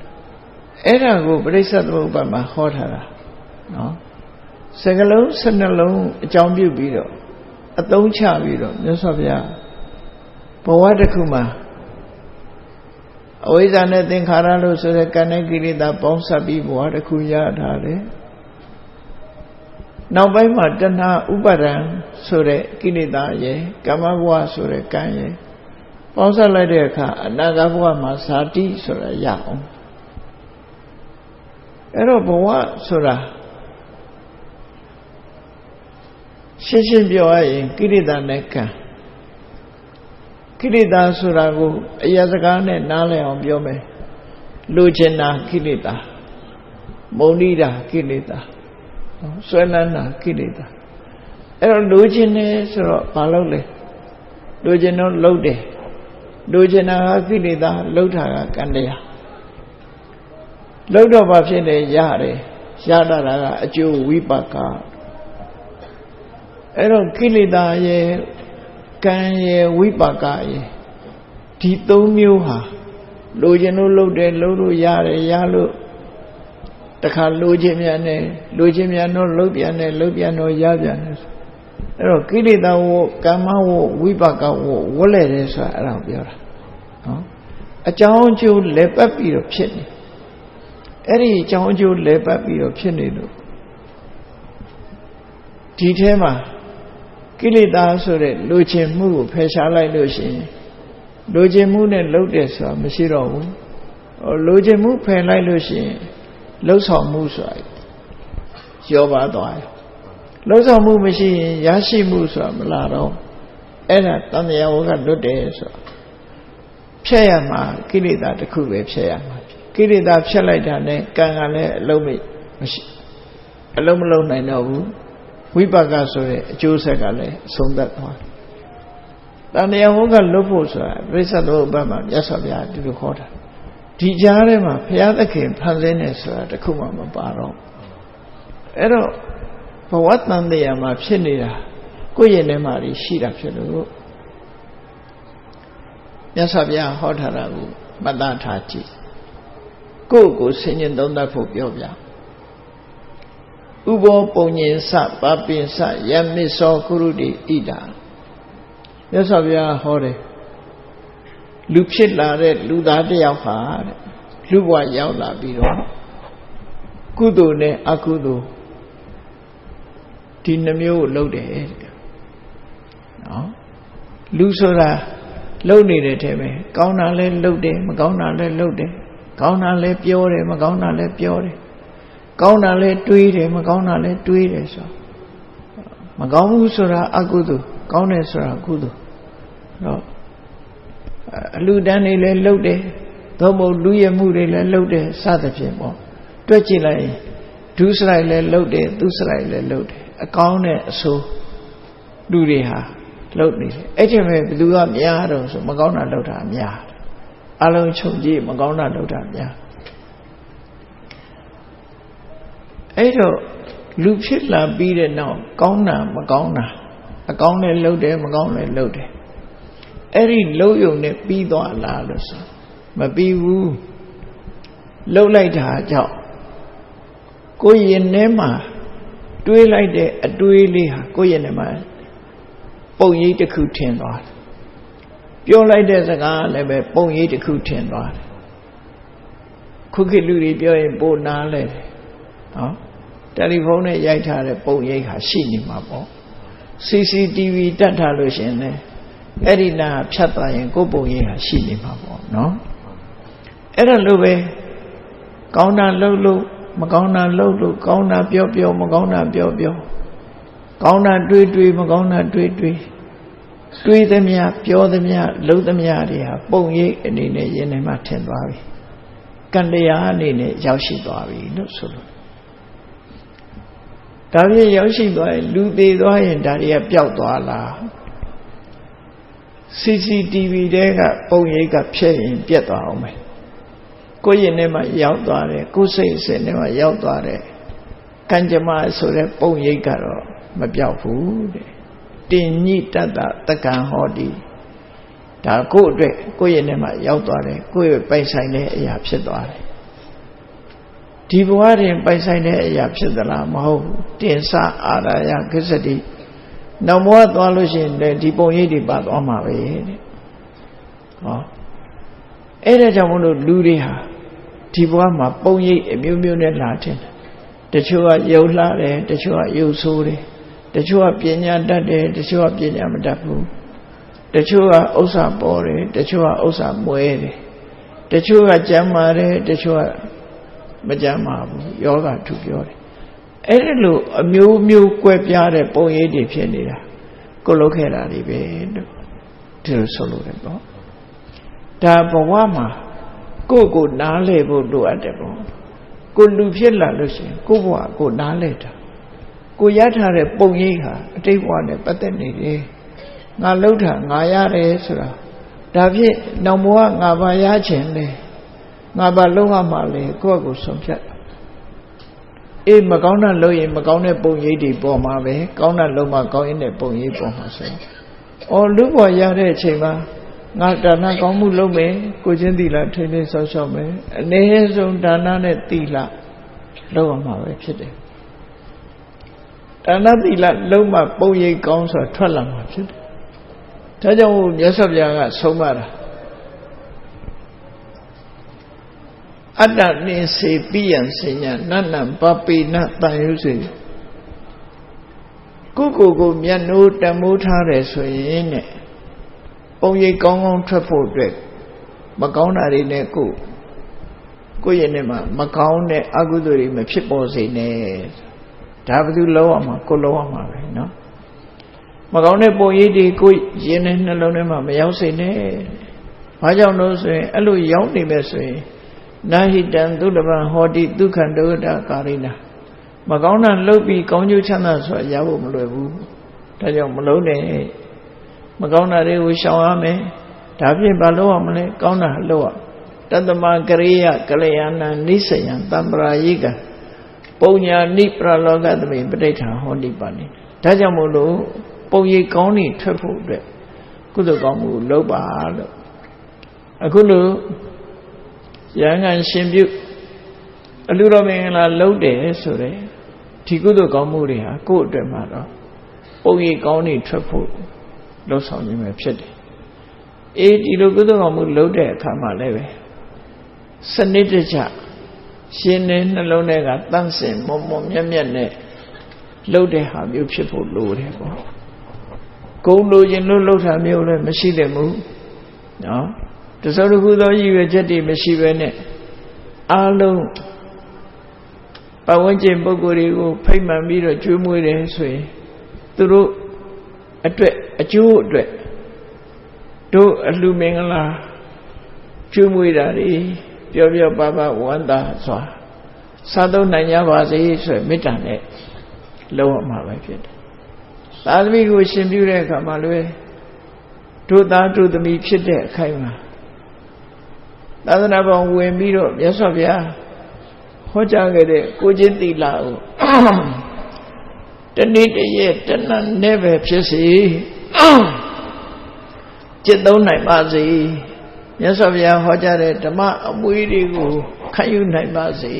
Speaker 1: အဲ့ဒါကိုပရိစ္ဆေသမုပ္ပါဒ်မှာဟောထားတာနော်စကလုံး12လုံးအကြောင်းပြုပြီးတော့အသုံးချပြီးတော့မြတ်စွာဘုရားဘဝတစ်ခုမှာအဝိဇ္ဇာနဲ့သင်္ခါရလို့ဆိုတဲ့ကံနဲ့ကိလေသာပေါင်းစပ်ပြီးဘဝတစ်ခုရထားတယ်နောက်ပိုင်းမှာတဏှာဥပါဒံဆိုတဲ့ကိလေသာရဲ့ကာမဘဝဆိုတဲ့ကံရဲ့ပေါင်းစပ်လိုက်တဲ့အခါအနာဂတ်ဘဝမှာဇာတိဆိုတာရအောင်အဲ့တော့ဘဝဆိုတာရှင်းရှင်းပြောရရင်ကိလေသာနဲ့ကံကိလေသာဆိုတာကိုအရာစကားနဲ့နားလည်အောင်ပြောမယ်လိုချင်တာကိလေသာမုန်းတိတာကိလေသာဆွဲလန်းတာကိလေသာအဲ့တော့လိုချင်တယ်ဆိုတော့ဘာလုပ်လဲလိုချင်တော့လုပ်တယ်လိုချင်တာကကိလေသာလုပ်တာကကံတရားလုပ်တော့ဘာဖြစ်လဲရတယ်ရတာကအကျိုးဝိပါကအဲ့တော့ကိလေသာရဲ့ကံရဲ့ဝိပါကရဲ့ဒီ၃မျိုးဟာလိုချင်လို့လုပ်တယ်လုပ်လို့ရတယ်ရလို့တခါလိုချင်မြန်တယ်လိုချင်မြန်တော့လုပ်ပြန်တယ်လုပ်ပြန်တော့ရပြန်တယ်အဲ့တော့ကိလေသာဝကမ္မဝဝိပါကဝဝလဲတယ်ဆိုတာအဲ့ဒါပြောတာနော်အကြောင်းအကျိုးလဲပတ်ပြီးတော့ဖြစ်နေအဲ့ဒီအကြောင်းအကျိုးလဲပတ်ပြီးတော့ဖြစ်နေလို့ဒီထဲမှာကိလေသာဆိုတဲ့လိုချင်မှုကိုဖယ်ရှားလိုက်လို့ရှိရင်လိုချင်မှုနဲ့လှုပ်တယ်ဆိုတာမရှိတော့ဘူးလိုချင်မှုဖယ်လိုက်လို့ရှိရင်လှုပ်ဆောင်မှုဆိုတာရောပါသွားတယ်လှုပ်ဆောင်မှုမရှိရင်ရရှိမှုဆိုတာမလာတော့အဲ့ဒါတန်တရားဝကလွတ်တယ်ဆိုတာဖြတ်ရမှာကိလေသာတစ်ခုပဲဖြတ်ရမှာကိလေသာဖြတ်လိုက်တာနဲ့ကံကလည်းအလုံးမရှိအလုံးမလုံးနိုင်တော့ဘူးဝိပါကဆိုတဲ့အကျိုးဆက်ကလည်းအဆုံးသတ်သွားတယ်။တန်တရားဝကလွတ်ဖို့ဆိုတာပြိဿသောဘက်မှာမြတ်စွာဘုရားဒီလိုခေါ်တာဒီကြားထဲမှာဘုရားသခင်ဖန်ဆင်းနေဆိုတာတခုမှမပါတော့အဲ့တော့ဘဝတန်တရားမှာဖြစ်နေတာကိုယ့်ရင်ထဲမှာရှိတာဖြစ်လို့မြတ်စွာဘုရားဟောထားတာကိုမှတ်သားထားကြည့်ကိုယ့်ကိုဆင်ញင်သုံးသပ်ဖို့ပြောပြဥဘောပုံညင်စပါပင်စယမစ္စောကုရုတိဣဒာမြတ်စွာဘုရားဟောတယ်လူဖြစ်လာတဲ့လူသားတစ်ယောက်ဟာတဲ့လူဘဝရောက်လာပြီးတော့ကုသိုလ်နဲ့အကုသိုလ်ဒီနှမျိုးကိုလုပ်တယ်တဲ့နော်လူဆိုတာလုပ်နေတဲ့ထဲမှာကောင်းတာလဲလုပ်တယ်မကောင်းတာလဲလုပ်တယ်ကောင်းတာလဲပြောတယ်မကောင်းတာလဲပြောတယ်ကောင်းတာလဲတွေးတယ်မကောင်းတာလဲတွေးတယ်ဆိုမကောင်းဘူးဆိုတာအကုသိုလ်ကောင်းတယ်ဆိုတာကုသိုလ်တော့အလူတန်းတွေလည်းလုပ်တယ်သို့မဟုတ်လူရမှုတွေလည်းလုပ်တယ်စသဖြင့်ပေါ့တွက်ကြည့်လိုက်ရင်ဒုစရိုက်လည်းလုပ်တယ်သူစရိုက်လည်းလုပ်တယ်အကောင်းနဲ့အဆိုးလူတွေဟာလုပ်နေတယ်အဲ့ဒီမဲ့ဘယ်သူကများတော့ဆိုမကောင်းတာလုပ်တာများအလုံးခြုံကြည့်မကောင်းတာလုပ်တာများအဲ့တော့လူဖြစ်လာပြီးတဲ့နောက်ကောင်းတာမကောင်းတာအကောင်းလည်းလုပ်တယ်မကောင်းလည်းလုပ်တယ်အဲ့ဒီလှုပ်ယုံနဲ့ပြီးသွားလားလို့ဆိုမပြီးဘူးလှုပ်လိုက်တာကြောင့်ကိုယ်ရင်ထဲမှာတွေးလိုက်တဲ့အတွေးလေးဟာကိုယ့်ရင်ထဲမှာပုံရိပ်တစ်ခုထင်သွားတယ်ပြောလိုက်တဲ့စကားလည်းပဲပုံရိပ်တစ်ခုထင်သွားတယ်ခုခေတ်လူတွေပြောရင်ပိုနားလဲတယ်နော်တယ်လီဖုန်းနဲ့ရိုက်ထားတဲ့ပုံရိပ်ဟာရှိနေမှာပေါ့ CCTV တက်ထားလို့ရှင်လေအဲ့ဒီနာဖြတ်သွားရင်ကိုယ်ပုံရိပ်ဟာရှိနေမှာပေါ့နော်အဲ့ဒါလိုပဲကောင်းတာလုပ်လို့မကောင်းတာလုပ်လို့ကောင်းတာပြောပြောမကောင်းတာပြောပြောကောင်းတာတွေးတွေးမကောင်းတာတွေးတွေးတွေးသမျှပြောသမျှလုပ်သမျှတွေဟာပုံရိပ်အနေနဲ့ယင်ထဲမှာထင်သွားပြီကံတရားအနေနဲ့ရောက်ရှိသွားပြီလို့ဆိုလို့ဒါဖြင့်ရောက်ရှိသွားရင်လူသေးသွားရင်ဒါတွေကပျောက်သွားလား CCTV တဲကပုံရိပ်ကဖြည့်ရင်ပြတ်သွားအောင်မယ်ကိုယ့်ရင်ထဲမှာရောက်သွားတယ်ကိုယ်စိတ်အစဉ်ထဲမှာရောက်သွားတယ် ကံကြမ္မာဆိုတဲ့ပုံရိပ်ကတော့မပြောက်ဘူးတဲ့တင်ညိတတ္တတက္ကံဟောတိဒါကိုယ့်အတွက်ကိုယ့်ရဲ့နဲ့မှရောက်သွားတယ်ကိုယ့်ရဲ့ပိုင်ဆိုင်တဲ့အရာဖြစ်သွားတယ်ဒီဘဝတွင်ပိုင်ဆိုင်တဲ့အရာဖြစ်သလားမဟုတ်ဘူးတင်စအာရယကိစ္စတိနောက်ဘဝသွားလို့ရှိရင်လည်းဒီပုံရိပ်တွေပါသွားမှာပဲတဲ့ဟောအဲ့ဒါကြောင့်မလို့လူတွေဟာဒီဘဝမှာပုံရိပ်အမျိုးမျိုးနဲ့လာတယ်တချို့ကယုံလှတယ်တချို့ကယုံဆိုးတယ်တချို့ကပညာတတ်တယ်တချို့ကပညာမတတ်ဘူးတချို့ကဥစ္စာပေါ်တယ်တချို့ကဥစ္စာမွဲတယ်တချို့ကကျမ်းမာတယ်တချို့ကမကျမ်းမာဘူးယောဂထူပြောတယ်အဲ့ဒီလိုအမျိုးမျိုးကွဲပြားတဲ့ပုံရိပ်တွေဖြစ်နေတာကိုလုပ်ခဲ့တာတွေပဲလို့ဒီလိုဆိုလို့တယ်ပေါ့ဒါဘဝမှာကိုနားလဲဖို့လိုအပ်တယ်ပေါ့ကိုလူဖြစ်လာလို့ရှိရင်ကိုဘဝကိုနားလဲတာကိုရထားတဲ့ပုံရိပ်ဟာအတိတ်ဘဝနဲ့ပတ်သက်နေတယ်ငါလှုပ်တာငါရတယ်ဆိုတာဒါဖြင့်နောက်ဘဝငါဘာရချင်လဲငါဘာလုပ်ရမှာလဲကိုယ့်ကိုဆုံးဖြတ်အေးမကောင်းတာလုပ်ရင်မကောင်းတဲ့ပုံရိပ်တွေပေါ်မှာပဲကောင်းတာလုပ်မှကောင်းရင်တဲ့ပုံရိပ်ပေါ်မှာဆိုလူ့ဘဝရတဲ့အချိန်မှာငါဒါနကောင်းမှုလုပ်မယ်ကိုချင်းသီလထိန်းသိမ်းဆောက်ရှောက်မယ်အနည်းဆုံးဒါနနဲ့သီလလုပ်ရမှာပဲဖြစ်တယ်ဒါနသီလလုံးမှပုံရိပ်ကောင်းဆိုတာထွက်လာမှာဖြစ်တယ်ဒါကြောင့်မြတ်စွာဘုရားကဆုံးမတာအတ္တနိစေပိယံစဉ္ညာနတ္တံပပိနတန်ယုစေကိုမျက်နှိုးတမိုးထားတယ်ဆိုရင်တဲ့ပုံရိပ်ကောင်းကောင်းထွက်ဖို့အတွက်မကောင်းတာတွေနဲ့ကိုယ့်ရဲ့နဲ့မှာမကောင်းတဲ့အကုသိုလ်တွေမဖြစ်ပေါ်စေနဲ့ဒါဘယ်သူလုံးအောင်မှာကိုလုံးအောင်မှာပဲเนาะမကောင်းတဲ့ပုံရိပ်တွေကိုရင်နဲ့နှလုံးထဲမှာမရောက်စေနဲ့ဘာကြောင့်လို့ဆိုရင်အဲ့လိုရောက်နေမဲ့ဆိုရင်နာဟိတံသုတပံဟောတိဒုက္ခဒုက္ခကာရိနာမကောင်းတာလုပ်ပြီးကောင်းကျိုးချမ်းသာဆိုတာရဖို့မလွယ်ဘူးဒါကြောင့်မလုံးနဲ့မကောင်းတာတွေကိုရှောင်ရမယ်ဒါဖြင့်ဘာလုပ်ရမလဲကောင်းတာလုပ်ရတတ္တမကရိယကလျာဏနိစ္စယံတံပရာယိကပုံညာနိပရလောကသမိပဋိဋ္ဌာဟောတိပါနေဒါကြောင့်မို့လို့ပုံရိပ်ကောင်းနေထွက်ဖို့အတွက်ကုသိုလ်ကောင်းမှုလုပ်ပါလို့အခုလို့ရဟန်းကရှင်ပြုအလှတော်မင်္ဂလာလုပ်တယ်ဆိုတဲ့ဒီကုသိုလ်ကောင်းမှုတွေဟာကိုယ့်အတွက်မှာတော့ပုံရိပ်ကောင်းနေထွက်ဖို့လှုပ်ဆောင်ခြင်းပဲဖြစ်တယ်အေးဒီလိုကုသိုလ်ကောင်းမှုလုပ်တဲ့အခါမှာလည်းပဲစနစ်တကျရှင်တဲ့နှလုံးထဲကတန့်စင်မွန်မွန်မြတ်မြတ်နဲ့လှုပ်တဲ့ဟာမျိုးဖြစ်ဖို့လိုတယ်ပေါ့ဂုဏ်လိုခြင်းလို့လှုပ်တာမျိုးလည်းမရှိသင့်ဘူးနော်တစုံတစ်ခုသောရည်ရွယ်ချက်တွေမရှိဘဲနဲ့အားလုံးပတ်ဝန်းကျင်ပုဂ္ဂိုလ်တွေကိုဖိတ်မှန်ပြီးတော့ကျွေးမွေးတယ်ဆိုရင်သူတို့အတွက်အကျိုးအတွက်တို့အလှမင်္ဂလာကျွေးမွေးတာတွေပျော်ပျော်ပါပါဝမ်းသာစွာစားသုံးနိုင်ကြပါစေဆိုမေတ္တာနဲ့လုံးဝမှာပဲဖြစ်တယ်သာသမီကိုရှင်ပြုတဲ့အခါမှာလည်းတို့သားတို့သမီးဖြစ်တဲ့အခိုက်မှာသာသနာ့ဘောင်ဝင်ပြီးတော့မြတ်စွာဘုရားဟောကြားခဲ့တဲ့ကိုချင်းသီလကိုတနေ့တည်းတဏ္ဍနဲ့ပဲဖြစ်စေจิตသုံးနိုင်ပါစေမြတ်စွာဘုရားဟောကြားတဲ့ဓမ္မအမွေတွေကိုခံယူနိုင်ပါစေ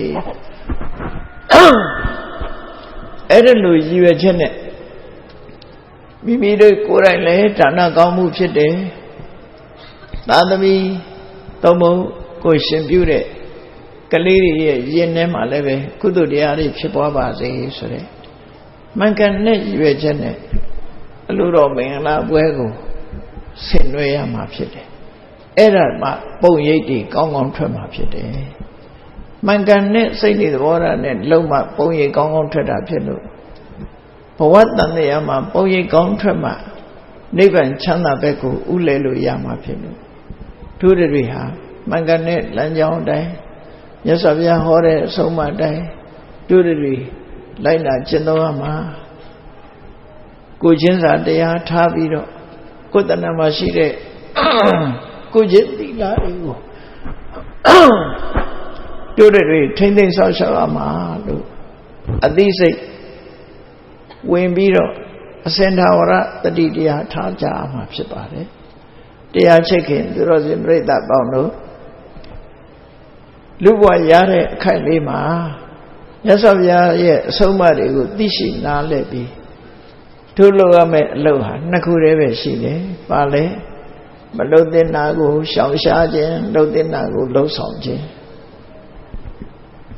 Speaker 1: အဲ့ဒါလိုရည်ရွယ်ချက်နဲ့မိမိတို့ကိုယ်တိုင်လည်းဒါနကောင်းမှုဖြစ်တယ်သာသမီသုံးဖို့ကိုရှင်ပြုတဲ့ကလေးတွေရဲ့ရင်ထဲမှာလည်းပဲကုသိုလ်တရားတွေဖြစ်ပွားပါစေဆိုတဲ့မှန်ကန်တဲ့ရည်ရွယ်ချက်နဲ့အလိုတော်မင်္ဂလာပွဲကိုဆင်နွှဲရမှာဖြစ်တယ်အဲ့ဒါမှပုံရိပ်တွေကောင်းကောင်းထွက်မှာဖြစ်တယ်မှန်ကန်တဲ့စိတ်တွေသဘောထားနဲ့လုံးမှပုံရိပ်ကောင်းကောင်းထွက်တာဖြစ်လို့ဘဝတန်တရားမှာပုံရိပ်ကောင်းထွက်မှနိဗ္ဗာန်ချမ်းသာဘက်ကိုဥလဲလို့ရမှာဖြစ်လို့သူတွေဟာမှန်ကန်တဲ့လမ်းကြောင်းအတိုင်းမြတ်စွာဘုရားဟောတဲ့အဆုံးအမအတိုင်းသူတွေလိုက်နာကျင့်သုံးရမှာကိုချင်းစာတရားထားပြီးတော့ကိုယ်တဏ္ဍာမှာရှိတဲ့ကိုချင်းသီလတွေကိုတို့တွေထိမ့်သိမ့်ဆောက်ရှောက်ရမှာလို့ အသိစိတ်ဝင်ပြီးတော့အစင်သာဝရတတိတရားထားကြမှာဖြစ်ပါတယ်တရားချစ်ခင်သူတော်စင်ပြိဿပေါင်းတို့လူဘဝရတဲ့အခိုက်လေးမှာမြတ်စွာဘုရားရဲ့အဆုံးအမတွေကိုသိရှိနားလည်ပြီးတို့လုပ်ရမယ့်အလုပ်ဟာနှစ်ခုတည်းပဲရှိတယ်။ဘာလဲမလုပ်တဲ့နာကိုရှောင်ရှားခြင်းလုပ်တဲ့နာကိုလှုပ်ဆောင်ခြင်း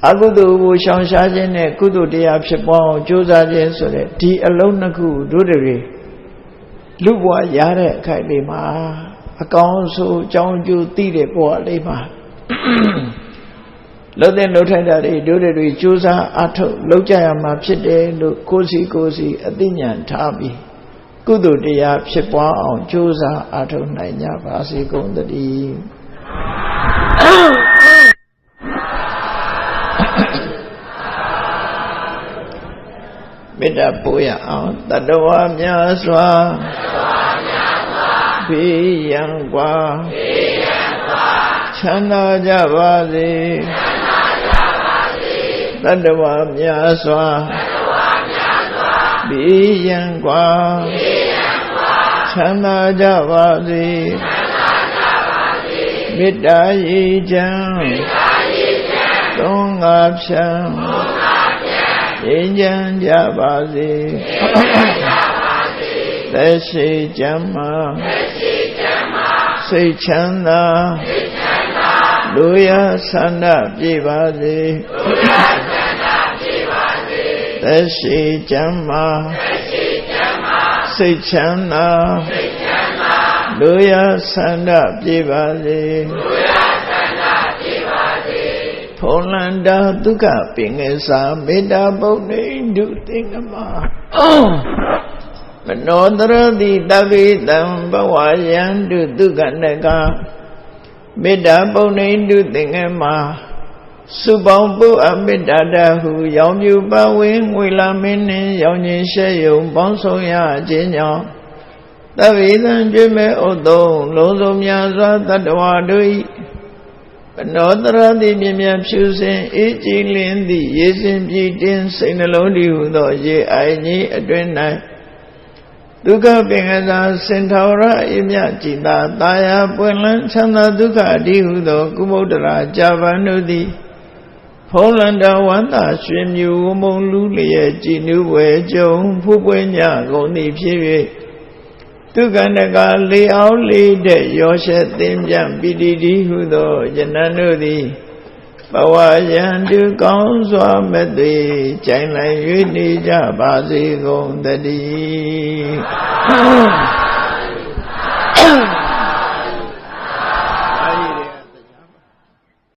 Speaker 1: အကုသိုလ်ကိုရှောင်ရှားခြင်းနဲ့ကုသိုလ်တရားဖြစ်ပေါ်အောင်ကြိုးစားခြင်းဆိုတဲ့ဒီအလုံးနှစ်ခုတို့တွေလူဘဝရတဲ့အခိုက်လေးမှာအကောင်းဆုံးအကြောင်းကျိုးသိတဲ့ဘဝလေးမှာလှုပ်တဲ့လှုပ်ထိုက်တာတွေတို့တွေကြိုးစားအထောက်လုပ်ကြရမှာဖြစ်တယ်လို့ကိုယ်စီအသိဉာဏ်ထားပြီးကုသိုလ်တရားဖြစ်ပွားအောင်ကြိုးစားအထောက်နိုင်ကြပါစေကုန်သတည်းမေတ္တာပို့ရအောင်တတ္တဝါများစွာဘေးရန်กว่าချမ်းသာကြပါစေတတ္တဝါများစွာဘေးရန်กว่าချမ်းသာကြပါစေမေတ္တာရေချမ်းသုံးငါဖြံငြိမ်းချမ်းကြပါစေသက်ရှိချမ်းသာစိတ်ချမ်းသာလူရဆန္ဒပြည့်ပါစေသက်ရှိချမ်းသာစိတ်ချမ်းသာလူရဆန္ဒပြည့်ပါစေဖုံလန္တာဒုက္ခပင်ငယ်စာမေတ္တာပုဏ္ဏိဒုသင်္ကမမနောတရတိတဗ္ဗေတံဘဝယံတုဒုက္ခနကမေတ္တာပုဏ္ဏိဒုသင်္ကမစုပေါင်းပုအမေတ္တာတဟုရောင်မြူပဝင်းငွေလာမင်းနှင့်ရောင်ခြင်းရှဲယုံပေါင်းဆောင်ရခြင်းကြောင့်တဗ္ဗေတံကျွေးမဲ့ဥသုံးလုံးစုံများစွာတတ္တဝါတို့၏ဘနောတရတိမြင်မြန်ဖြူစင်အေးကြည်လင်းသည့်ရေစင်ပြည့်တင်းစိတ်နှလုံးတည်ဟုသောရေအိုင်ကြီးအတွင်၌ဒုက္ခပင်ကစားစင်ထောရအမြจิตာတာယာပွင့်လန်းချမ်းသာဒုက္ခအတိဟုသောကုမုဒ္ဒရာဇာဗန်တို့သည်ဖုံးလန္တဝန္တာရွှေမြူဝမုံလူလျက်ကြည်နူးဝဲကြုံဖူးပွင့်ညကုန်သည်ဖြစ်၍ဒုက္ခနကလေအောင်လေးတဲ့ရောရှက်သင်ပြန်ပိတိတိဟုသောယနန်တို့သည်ဘဝယံတုကောင်းစွာမဲ့သွေကြိုင်လိုက်၍နေကြပါစေကုန်သတည်း